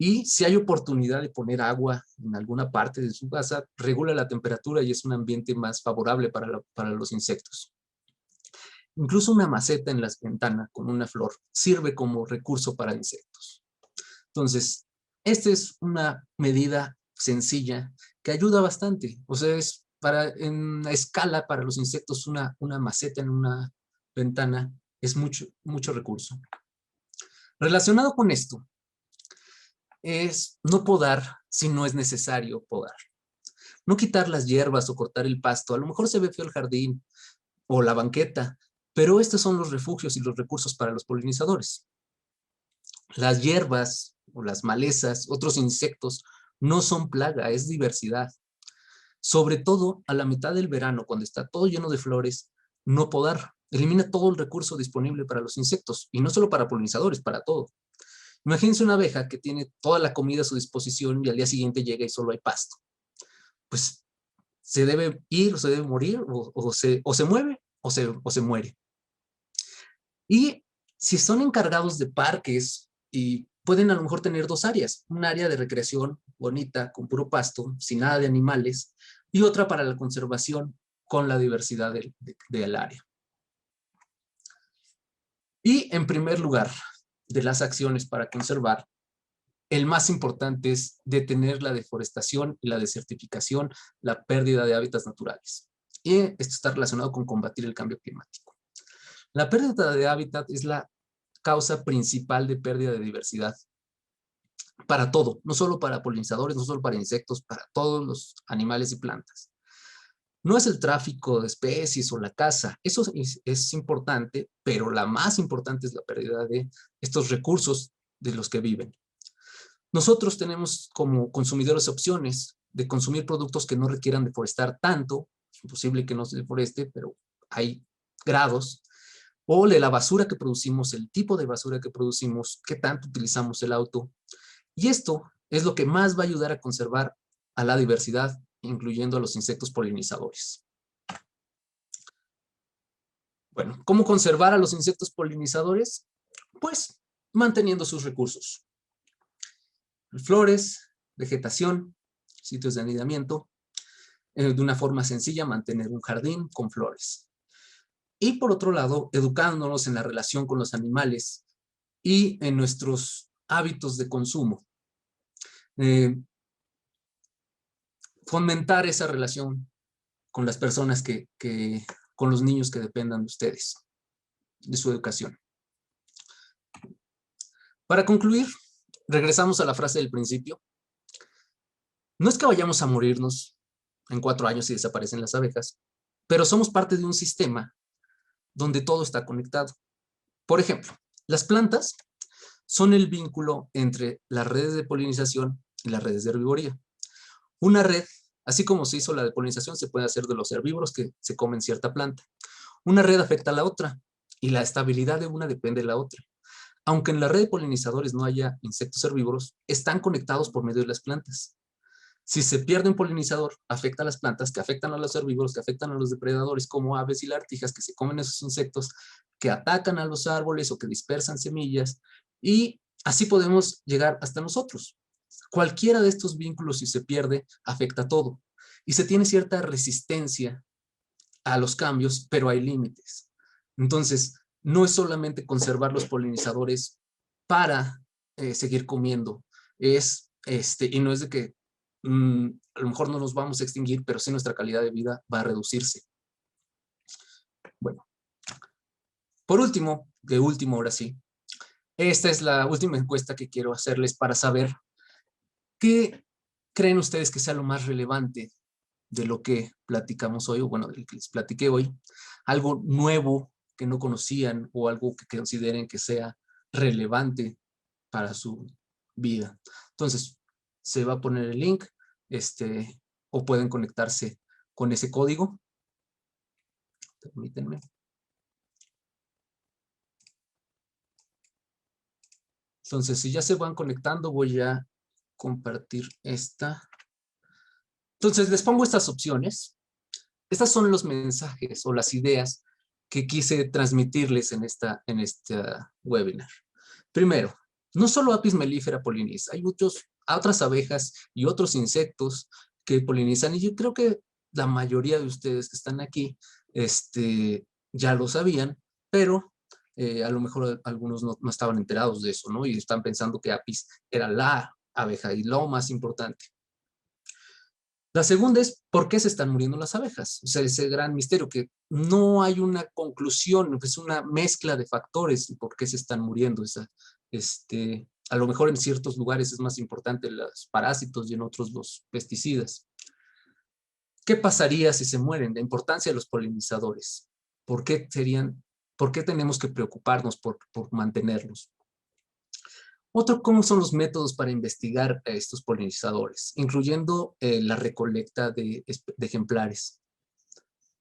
Y si hay oportunidad de poner agua en alguna parte de su casa, regula la temperatura y es un ambiente más favorable para los insectos. Incluso una maceta en las ventanas con una flor sirve como recurso para insectos. Entonces, esta es una medida sencilla que ayuda bastante. O sea, es en la escala para los insectos una maceta en una ventana es mucho recurso. Relacionado con esto, es no podar si no es necesario podar. No quitar las hierbas o cortar el pasto. A lo mejor se ve feo el jardín o la banqueta, pero estos son los refugios y los recursos para los polinizadores. Las hierbas o las malezas, otros insectos, no son plaga, es diversidad. Sobre todo a la mitad del verano, cuando está todo lleno de flores, no podar. Elimina todo el recurso disponible para los insectos, y no solo para polinizadores, para todo. Imagínense una abeja que tiene toda la comida a su disposición y al día siguiente llega y solo hay pasto. Pues se debe ir, o se debe morir, o se mueve, o se muere. Y si son encargados de parques, y pueden a lo mejor tener dos áreas, un área de recreación bonita, con puro pasto, sin nada de animales, y otra para la conservación con la diversidad del área. Y en primer lugar, de las acciones para conservar, el más importante es detener la deforestación y la desertificación, la pérdida de hábitats naturales. Y esto está relacionado con combatir el cambio climático. La pérdida de hábitat es la causa principal de pérdida de diversidad para todo, no solo para polinizadores, no solo para insectos, para todos los animales y plantas. No es el tráfico de especies o la caza, eso es importante, pero la más importante es la pérdida de estos recursos de los que viven. Nosotros tenemos como consumidores opciones de consumir productos que no requieran deforestar tanto, es imposible que no se deforeste, pero hay grados, o de la basura que producimos, el tipo de basura que producimos, qué tanto utilizamos el auto. Y esto es lo que más va a ayudar a conservar a la diversidad, incluyendo a los insectos polinizadores. Bueno, ¿cómo conservar a los insectos polinizadores? Pues manteniendo sus recursos. Flores, vegetación, sitios de anidamiento, de una forma sencilla, mantener un jardín con flores. Y por otro lado, educándonos en la relación con los animales y en nuestros hábitos de consumo. Fomentar esa relación con las personas con los niños que dependan de ustedes, de su educación. Para concluir, regresamos a la frase del principio. No es que vayamos a morirnos en 4 años y desaparecen las abejas, pero somos parte de un sistema donde todo está conectado. Por ejemplo, las plantas son el vínculo entre las redes de polinización y las redes de herbivoría. Una red, así como se hizo la de polinización, se puede hacer de los herbívoros que se comen cierta planta. Una red afecta a la otra y la estabilidad de una depende de la otra. Aunque en la red de polinizadores no haya insectos herbívoros, están conectados por medio de las plantas. Si se pierde un polinizador, afecta a las plantas, que afectan a los herbívoros, que afectan a los depredadores como aves y lagartijas que se comen esos insectos, que atacan a los árboles o que dispersan semillas, y así podemos llegar hasta nosotros. Cualquiera de estos vínculos, si se pierde, afecta a todo. Y se tiene cierta resistencia a los cambios, pero hay límites. Entonces, no es solamente conservar los polinizadores para seguir comiendo, y no es de que a lo mejor no nos vamos a extinguir, pero sí nuestra calidad de vida va a reducirse. Bueno, por último, ahora sí, esta es la última encuesta que quiero hacerles para saber qué creen ustedes que sea lo más relevante de lo que platicamos hoy, o bueno, de lo que les platiqué hoy, algo nuevo que no conocían o algo que consideren que sea relevante para su vida. Entonces, se va a poner el link, o pueden conectarse con ese código. Permítanme. Entonces, si ya se van conectando, voy a compartir esta. Entonces, les pongo estas opciones. Estas son los mensajes o las ideas que quise transmitirles en esta webinar. Primero, No solo Apis mellifera poliniza, hay otras abejas y otros insectos que polinizan, y yo creo que la mayoría de ustedes que están aquí ya lo sabían, pero a lo mejor algunos no estaban enterados de eso, ¿no? Y están pensando que Apis era la abeja y lo más importante. La segunda es, ¿por qué se están muriendo las abejas? O sea, ese gran misterio que no hay una conclusión, es una mezcla de factores por qué se están muriendo. A lo mejor en ciertos lugares es más importante los parásitos y en otros los pesticidas. ¿Qué pasaría si se mueren? La importancia de los polinizadores. ¿Por qué tenemos que preocuparnos por mantenerlos? Otro, ¿cómo son los métodos para investigar a estos polinizadores? Incluyendo la recolecta de ejemplares,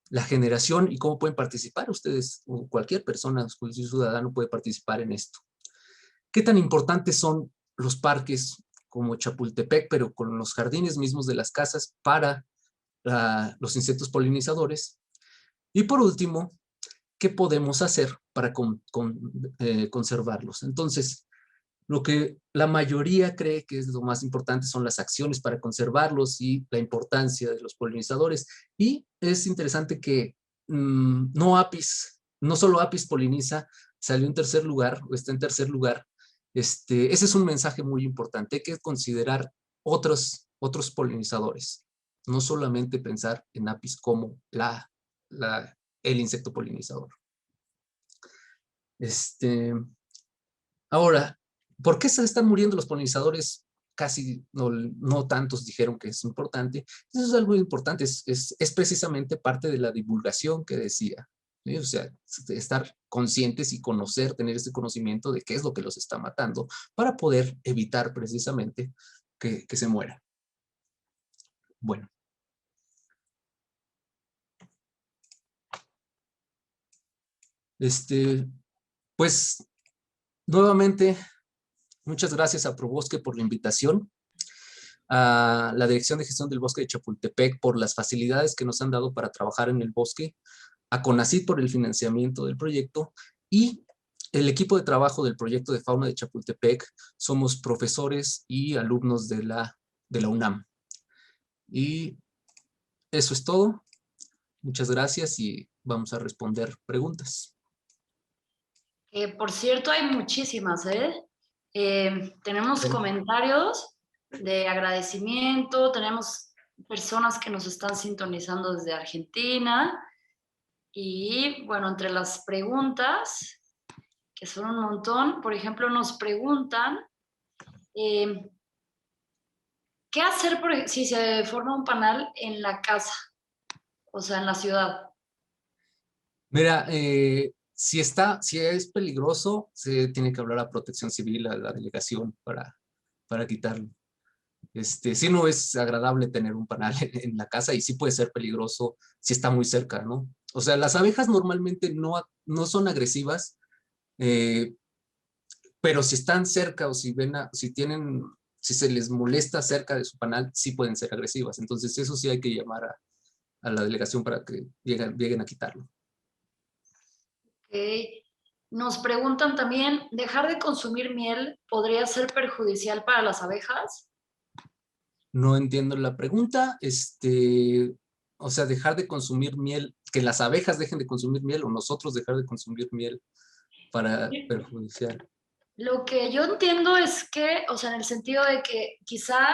la generación y cómo pueden participar ustedes, o cualquier persona, cualquier ciudadano puede participar en esto. ¿Qué tan importantes son los parques como Chapultepec, pero con los jardines mismos de las casas para los insectos polinizadores? Y por último, ¿qué podemos hacer para conservarlos? Entonces, lo que la mayoría cree que es lo más importante son las acciones para conservarlos y la importancia de los polinizadores. Y es interesante que no solo Apis poliniza, salió en tercer lugar, o está en tercer lugar. Ese es un mensaje muy importante. Hay que considerar otros polinizadores. No solamente pensar en Apis como el insecto polinizador. Ahora, ¿por qué se están muriendo los polinizadores? Casi no tantos dijeron que es importante. Eso es algo importante, es precisamente parte de la divulgación que decía, ¿sí? O sea, estar conscientes y conocer, tener ese conocimiento de qué es lo que los está matando para poder evitar precisamente que se mueran. Bueno. Pues, nuevamente, muchas gracias a ProBosque por la invitación, a la Dirección de Gestión del Bosque de Chapultepec por las facilidades que nos han dado para trabajar en el bosque, a CONACYT por el financiamiento del proyecto y el equipo de trabajo del proyecto de fauna de Chapultepec. Somos profesores y alumnos de la UNAM. Y eso es todo. Muchas gracias y vamos a responder preguntas. Por cierto, hay muchísimas, tenemos comentarios de agradecimiento, tenemos personas que nos están sintonizando desde Argentina y bueno, entre las preguntas, que son un montón, por ejemplo, nos preguntan ¿qué hacer si se forma un panal en la casa, o sea, en la ciudad? Mira, si es peligroso, se tiene que hablar a Protección Civil, a la delegación para quitarlo. Sí no es agradable tener un panal en la casa y sí puede ser peligroso si está muy cerca, ¿no? O sea, las abejas normalmente no son agresivas, pero si están cerca o si se les molesta cerca de su panal, sí pueden ser agresivas. Entonces eso sí hay que llamar a la delegación para que lleguen a quitarlo. Okay. Nos preguntan también, ¿dejar de consumir miel podría ser perjudicial para las abejas? No entiendo la pregunta. O sea, dejar de consumir miel, que las abejas dejen de consumir miel o nosotros dejar de consumir miel para perjudicial. Lo que yo entiendo es que, o sea, en el sentido de que quizá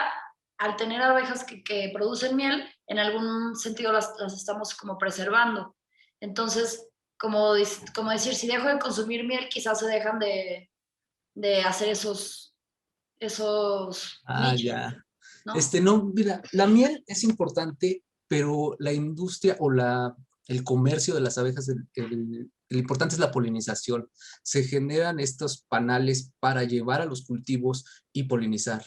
al tener abejas que producen miel, en algún sentido las estamos como preservando. Entonces, como decir, si dejo de consumir miel, quizás se dejan de hacer esos nichos, Ya. ¿no? No, mira, la miel es importante, pero la industria o el comercio de las abejas, lo importante es la polinización. Se generan estos panales para llevar a los cultivos y polinizar.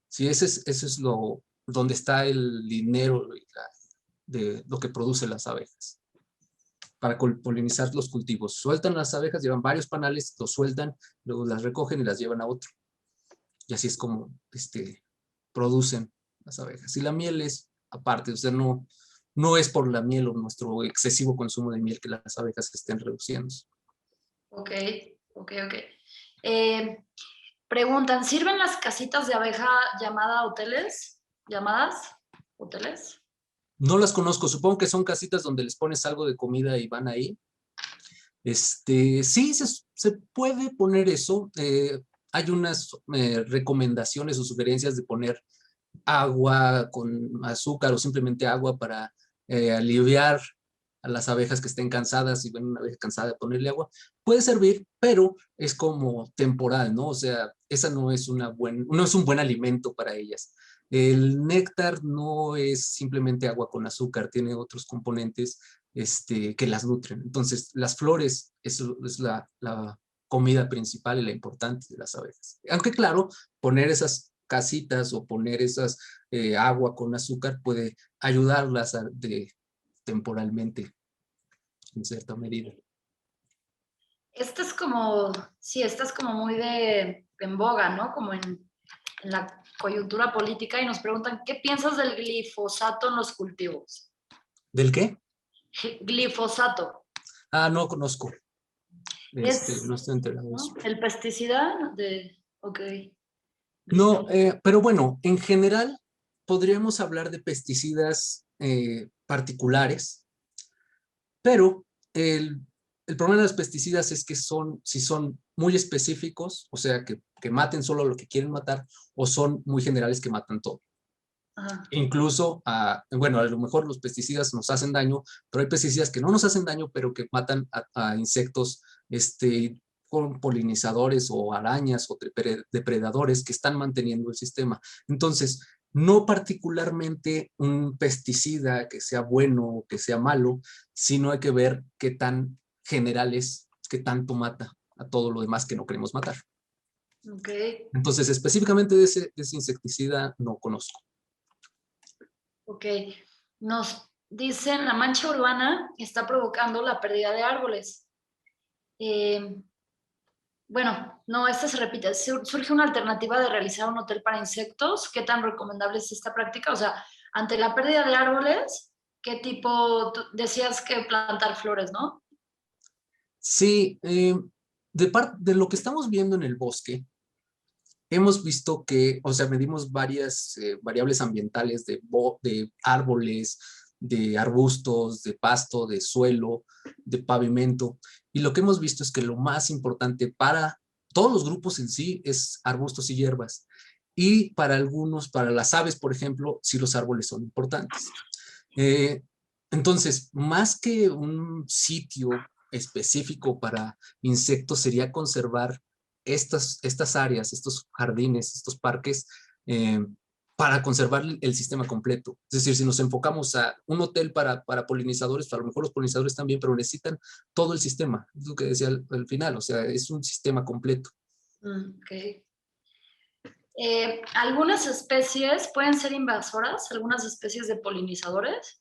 Sí, eso es donde está el dinero de lo que producen las abejas. Para polinizar los cultivos. Sueltan las abejas, llevan varios panales, los sueltan, luego las recogen y las llevan a otro. Y así es como producen las abejas. Y la miel es aparte, o sea, no es por la miel o nuestro excesivo consumo de miel que las abejas se estén reduciendo. Ok. Preguntan, ¿sirven las casitas de abeja llamadas hoteles? ¿Llamadas hoteles? No las conozco, supongo que son casitas donde les pones algo de comida y van ahí. Sí, se puede poner eso. Hay unas recomendaciones o sugerencias de poner agua con azúcar o simplemente agua para aliviar a las abejas que estén cansadas y ven una abeja cansada de ponerle agua. Puede servir, pero es como temporal, ¿no? O sea, esa no es no es un buen alimento para ellas. El néctar no es simplemente agua con azúcar, tiene otros componentes que las nutren. Entonces, las flores eso es la comida principal y la importante de las abejas. Aunque claro, poner esas casitas o poner esas agua con azúcar puede ayudarlas temporalmente, en cierta medida. Esta es como muy en boga, ¿no? Como en la coyuntura política y nos preguntan, ¿qué piensas del glifosato en los cultivos? ¿Del qué? Glifosato. Ah, no conozco. Es, No estoy enterado de ¿no? eso. El pesticida de, ok. No, pero bueno, en general podríamos hablar de pesticidas particulares, pero el problema de los pesticidas es que si son muy específicos, o sea, que maten solo lo que quieren matar, o son muy generales que matan todo. Ajá. Incluso, bueno, a lo mejor los pesticidas nos hacen daño, pero hay pesticidas que no nos hacen daño, pero que matan a insectos con polinizadores o arañas o depredadores que están manteniendo el sistema. Entonces, no particularmente un pesticida que sea bueno o que sea malo, sino hay que ver qué tan general es, qué tanto mata a todo lo demás que no queremos matar. Ok. Entonces, específicamente de ese insecticida no conozco. Ok. Nos dicen, la mancha urbana está provocando la pérdida de árboles. Bueno, no, esta se repite. Surge una alternativa de realizar un hotel para insectos. ¿Qué tan recomendable es esta práctica? O sea, ante la pérdida de árboles, ¿qué tipo? Decías que plantar flores, ¿no? Sí, de lo que estamos viendo en el bosque, hemos visto que, o sea, medimos varias variables ambientales de árboles, de arbustos, de pasto, de suelo, de pavimento, y lo que hemos visto es que lo más importante para todos los grupos en sí es arbustos y hierbas, y para algunos, para las aves, por ejemplo, sí los árboles son importantes. Eh, entonces, más que un sitio específico para insectos, sería conservar estas áreas, estos jardines, estos parques, para conservar el sistema completo. Es decir, si nos enfocamos a un hotel para polinizadores, a lo mejor los polinizadores también, pero necesitan todo el sistema, es lo que decía al final, o sea, es un sistema completo. Ok. Algunas especies pueden ser invasoras, algunas especies de polinizadores.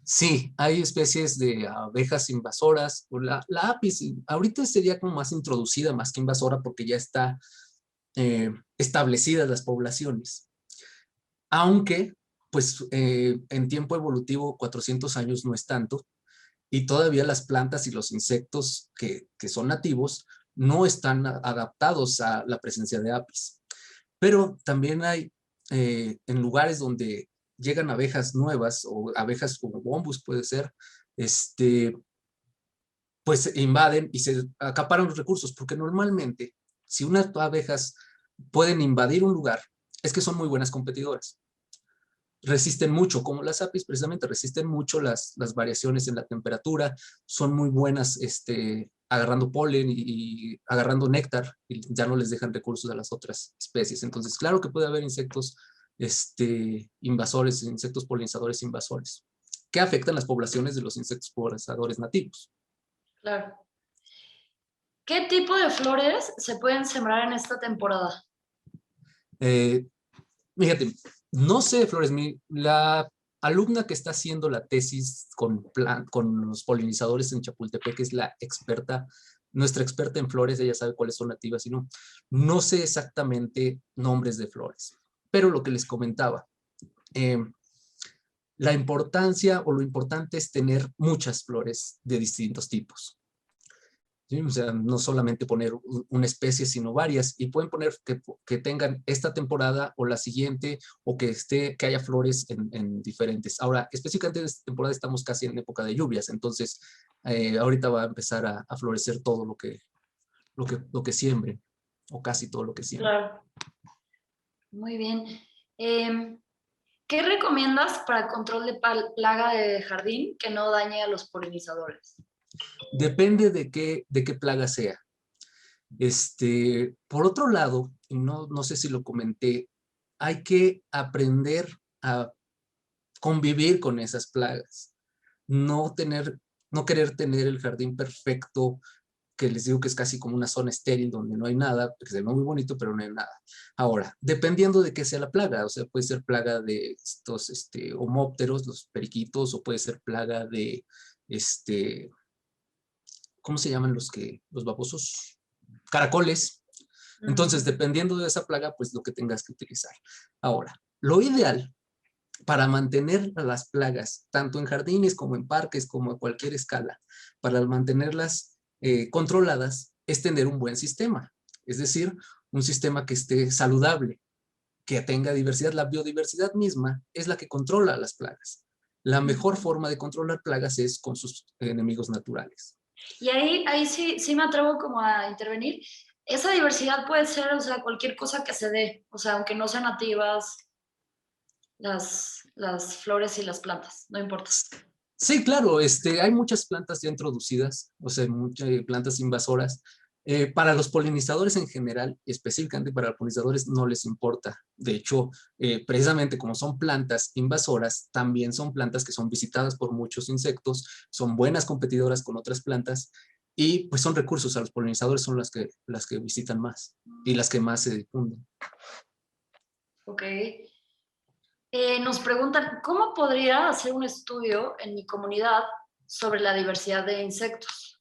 Sí, hay especies de abejas invasoras. La apis, ahorita sería como más introducida, más que invasora, porque ya está establecidas las poblaciones. Aunque, pues, en tiempo evolutivo, 400 años no es tanto, y todavía las plantas y los insectos que son nativos no están adaptados a la presencia de apis. Pero también hay en lugares donde llegan abejas nuevas o abejas como bombus puede ser, pues invaden y se acaparan los recursos, porque normalmente si unas abejas pueden invadir un lugar, es que son muy buenas competidoras. Resisten mucho, como las apis precisamente, resisten mucho las variaciones en la temperatura, son muy buenas agarrando polen y agarrando néctar, y ya no les dejan recursos a las otras especies. Entonces, claro que puede haber insectos invasores, insectos polinizadores invasores, que afectan las poblaciones de los insectos polinizadores nativos. Claro. ¿Qué tipo de flores se pueden sembrar en esta temporada? Fíjate, no sé, Flores, la alumna que está haciendo la tesis con los polinizadores en Chapultepec es la experta, nuestra experta en flores, ella sabe cuáles son nativas y no. No sé exactamente nombres de flores, pero lo que les comentaba, la importancia o lo importante es tener muchas flores de distintos tipos. ¿sí? O sea, no solamente poner una especie, sino varias, y pueden poner que tengan esta temporada o la siguiente, o que haya flores en diferentes. Ahora, específicamente en esta temporada estamos casi en época de lluvias, entonces ahorita va a empezar a florecer todo lo que siembre, o casi todo lo que siembre. Claro, muy bien. Em, ¿Qué recomiendas para control de plaga de jardín que no dañe a los polinizadores? Depende de qué plaga sea. Por otro lado, y no sé si lo comenté, hay que aprender a convivir con esas plagas. No tener, no querer tener el jardín perfecto, que les digo que es casi como una zona estéril donde no hay nada, porque se ve muy bonito, pero no hay nada. Ahora, dependiendo de qué sea la plaga, o sea, puede ser plaga de estos homópteros, los periquitos, o puede ser plaga de, ¿cómo se llaman los babosos? Caracoles. Entonces, dependiendo de esa plaga, pues lo que tengas que utilizar. Ahora, lo ideal para mantener las plagas, tanto en jardines como en parques, como a cualquier escala, para mantenerlas controladas, es tener un buen sistema. Es decir, un sistema que esté saludable, que tenga diversidad. La biodiversidad misma es la que controla las plagas. La mejor forma de controlar plagas es con sus enemigos naturales. Y ahí sí me atrevo como a intervenir. Esa diversidad puede ser, o sea, cualquier cosa que se dé, o sea, aunque no sean nativas las flores y las plantas, no importa. Sí, claro, hay muchas plantas ya introducidas, o sea, muchas plantas invasoras. Para los polinizadores en general, específicamente para los polinizadores, no les importa. De hecho, precisamente como son plantas invasoras, también son plantas que son visitadas por muchos insectos, son buenas competidoras con otras plantas y pues son recursos. A los polinizadores son las que visitan más y las que más se difunden. Ok. Nos preguntan, ¿cómo podría hacer un estudio en mi comunidad sobre la diversidad de insectos?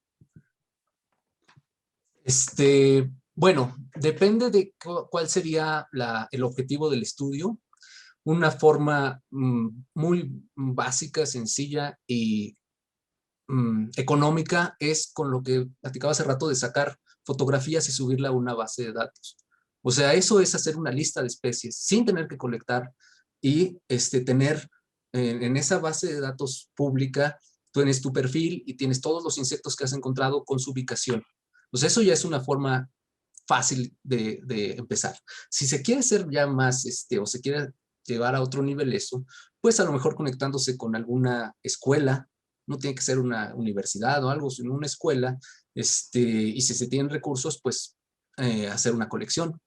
Bueno, depende de cuál sería el objetivo del estudio. Una forma muy básica, sencilla y económica es con lo que platicaba hace rato de sacar fotografías y subirla a una base de datos. O sea, eso es hacer una lista de especies sin tener que colectar y tener en esa base de datos pública, tú tienes tu perfil y tienes todos los insectos que has encontrado con su ubicación. O sea, eso ya es una forma fácil de empezar. Si se quiere ser ya más, o se quiere llevar a otro nivel eso, pues a lo mejor conectándose con alguna escuela, no tiene que ser una universidad o algo, sino una escuela, y si se tienen recursos, pues hacer una colección.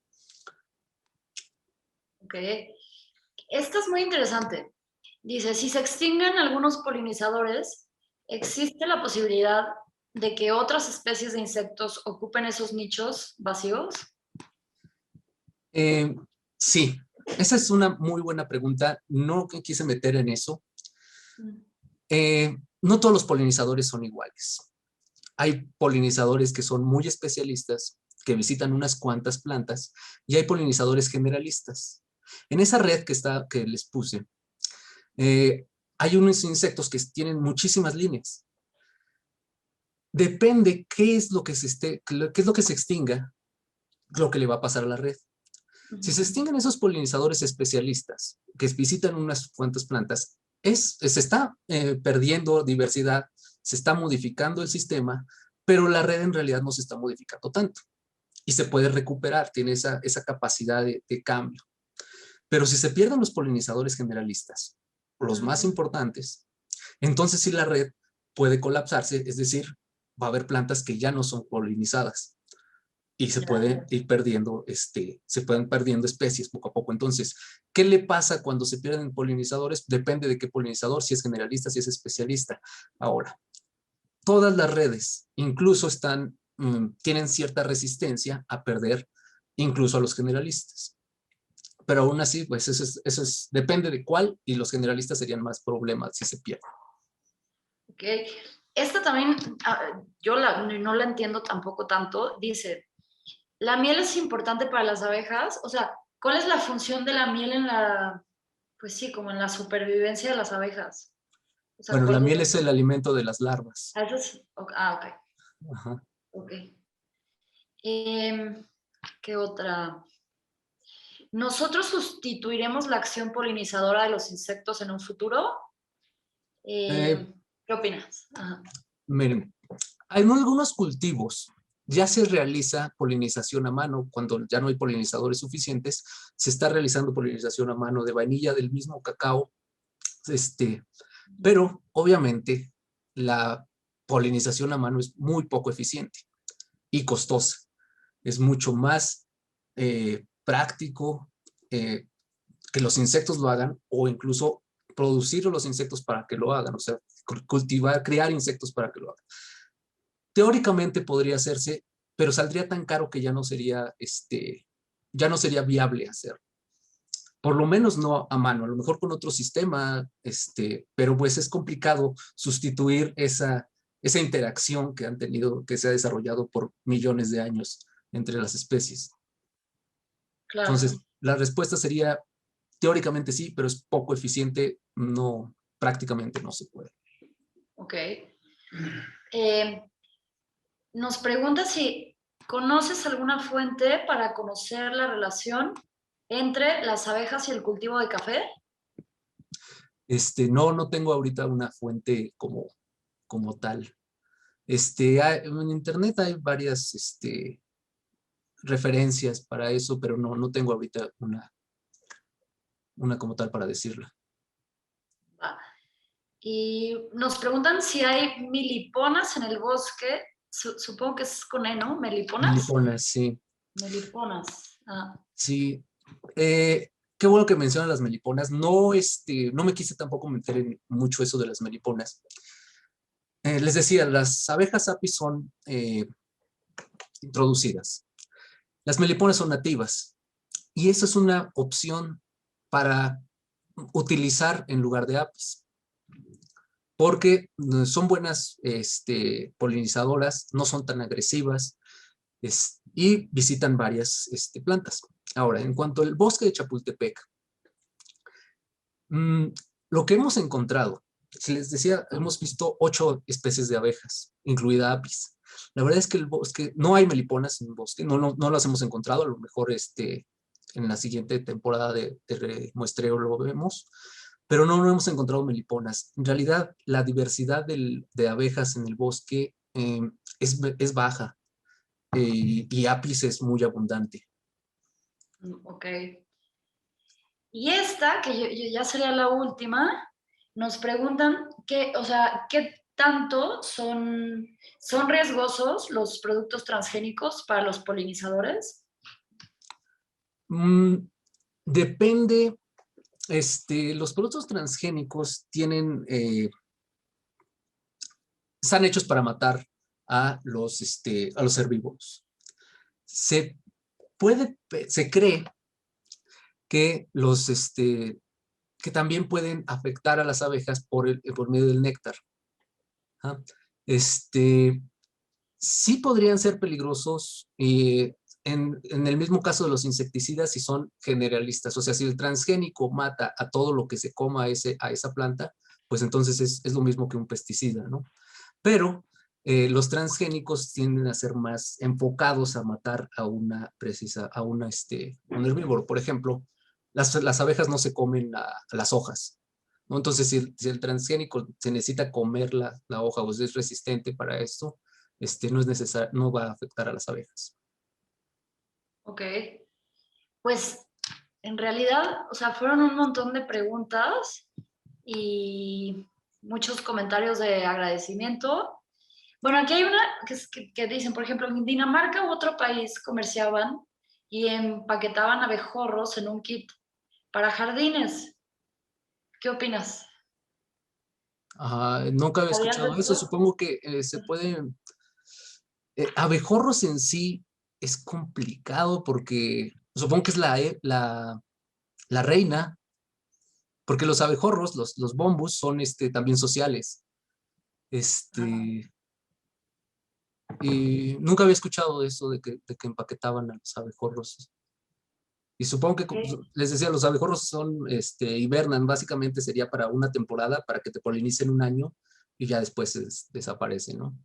Ok. Esto es muy interesante. Dice, si se extinguen algunos polinizadores, ¿existe la posibilidad de que otras especies de insectos ocupen esos nichos vacíos? Sí, esa es una muy buena pregunta. No quise meter en eso. No todos los polinizadores son iguales. Hay polinizadores que son muy especialistas, que visitan unas cuantas plantas, y hay polinizadores generalistas. En esa red que les puse, hay unos insectos que tienen muchísimas líneas. Depende qué es lo que qué es lo que se extinga, lo que le va a pasar a la red. Si se extinguen esos polinizadores especialistas que visitan unas cuantas plantas, se está perdiendo diversidad, se está modificando el sistema, pero la red en realidad no se está modificando tanto y se puede recuperar, tiene esa capacidad de cambio. Pero si se pierden los polinizadores generalistas, los más importantes, entonces sí la red puede colapsarse, es decir, va a haber plantas que ya no son polinizadas y se pueden ir perdiendo, se pueden perdiendo especies poco a poco. Entonces, ¿qué le pasa cuando se pierden polinizadores? Depende de qué polinizador, si es generalista, si es especialista. Ahora, todas las redes incluso tienen cierta resistencia a perder incluso a los generalistas. Pero aún así, pues depende de cuál, y los generalistas serían más problemas si se pierden. Ok. Esta también, yo no la entiendo tampoco tanto. Dice, ¿la miel es importante para las abejas? O sea, ¿cuál es la función de la miel pues sí, como en la supervivencia de las abejas? O sea, Bueno, ¿cuál la es miel es el alimento de las larvas. eso es, ok. Ajá. Ok. ¿Qué otra? ¿Nosotros sustituiremos la acción polinizadora de los insectos en un futuro? Eh, ¿Qué opinas? Ajá. Miren, en algunos cultivos ya se realiza polinización a mano. Cuando ya no hay polinizadores suficientes, se está realizando polinización a mano de vainilla del mismo cacao. Pero obviamente la polinización a mano es muy poco eficiente y costosa. Es mucho más práctico que los insectos lo hagan, o incluso producir los insectos para que lo hagan, o sea, cultivar, crear insectos para que lo hagan. Teóricamente podría hacerse, pero saldría tan caro que ya no sería viable hacerlo. Por lo menos no a mano, a lo mejor con otro sistema, pero pues es complicado sustituir esa interacción que han tenido, que se ha desarrollado por millones de años entre las especies. Claro. Entonces, la respuesta sería, teóricamente sí, pero es poco eficiente, no, prácticamente no se puede. Ok. Nos pregunta si conoces alguna fuente para conocer la relación entre las abejas y el cultivo de café. No tengo ahorita una fuente como tal. En internet hay varias referencias para eso, pero no tengo ahorita una como tal para decirla. Ah, y nos preguntan si hay miliponas en el bosque. Supongo que es con E, ¿no? ¿Meliponas? Meliponas, sí. Meliponas. Ah, Sí. Qué bueno que mencionan las meliponas. No me quise tampoco meter en mucho eso de las meliponas. Les decía, las abejas apis son introducidas. Las meliponas son nativas. Y esa es una opción para utilizar en lugar de apis, porque son buenas polinizadoras, no son tan agresivas y visitan varias plantas. Ahora, en cuanto al bosque de Chapultepec, lo que hemos encontrado, si les decía, hemos visto 8 especies de abejas, incluida apis. La verdad es que el bosque, no hay meliponas en el bosque, no las hemos encontrado, a lo mejor en la siguiente temporada de muestreo lo vemos, pero no hemos encontrado meliponas. En realidad, la diversidad de abejas en el bosque es baja y apis es muy abundante. ok. Y esta, que ya sería la última, nos preguntan o sea, qué tanto son riesgosos los productos transgénicos para los polinizadores. Mm, Depende. Los productos transgénicos están hechos para matar a los herbívoros. Se se cree que que también pueden afectar a las abejas por medio del néctar. ¿Ah? Sí podrían ser peligrosos en el mismo caso de los insecticidas si son generalistas. O sea, si el transgénico mata a todo lo que se coma a esa planta, pues entonces es lo mismo que un pesticida, ¿no? Pero los transgénicos tienden a ser más enfocados a matar a un herbívoro. Por ejemplo, las abejas no se comen las hojas, ¿no? Entonces, si el transgénico se necesita comer la hoja o es resistente para esto, no es necesario, no va a afectar a las abejas. Ok. Pues en realidad, o sea, fueron un montón de preguntas y muchos comentarios de agradecimiento. Bueno, aquí hay una que dicen, por ejemplo, en Dinamarca u otro país comerciaban y empaquetaban abejorros en un kit para jardines. ¿Qué opinas? Nunca había ¿Sabías de escuchado eso. esto? Supongo que se puede. Abejorros en sí es complicado porque supongo que es la reina, porque los abejorros, los bombus, son también sociales. Ajá. Este, y nunca había escuchado eso de que empaquetaban a los abejorros. Y supongo que, como Ok. les decía, los abejorros hibernan, básicamente sería para una temporada, para que te polinicen un año y ya después desaparecen, ¿no?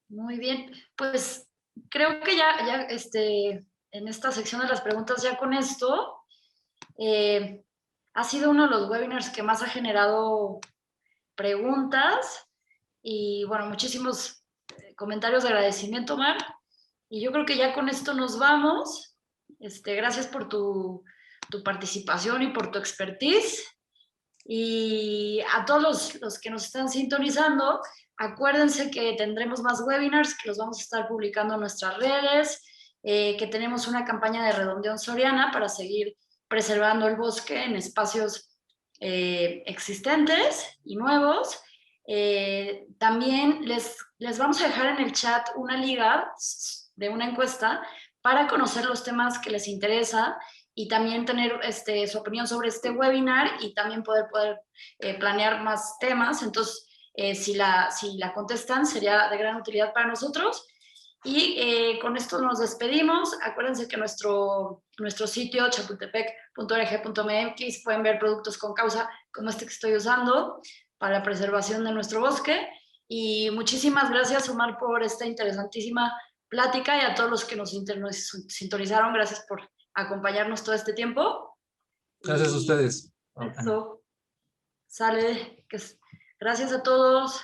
Muy bien, pues creo que en esta sección de las preguntas, ya con esto, ha sido uno de los webinars que más ha generado preguntas y bueno, muchísimos comentarios de agradecimiento, Mar. Y yo creo que ya con esto nos vamos. Gracias por tu participación y por tu expertise. Y a todos los que nos están sintonizando, acuérdense que tendremos más webinars que los vamos a estar publicando en nuestras redes, que tenemos una campaña de redondeo en Soriana para seguir preservando el bosque en espacios existentes y nuevos. También les vamos a dejar en el chat una liga de una encuesta para conocer los temas que les interesa y también tener su opinión sobre este webinar y también poder planear más temas. Entonces, si la contestan, sería de gran utilidad para nosotros. Y con esto nos despedimos. Acuérdense que nuestro sitio chapultepec.org.mx pueden ver productos con causa como este que estoy usando para la preservación de nuestro bosque. Y muchísimas gracias, Omar, por esta interesantísima plática y a todos los que nos sintonizaron. Gracias por acompañarnos todo este tiempo. Gracias a ustedes. Esto sale. Gracias a todos.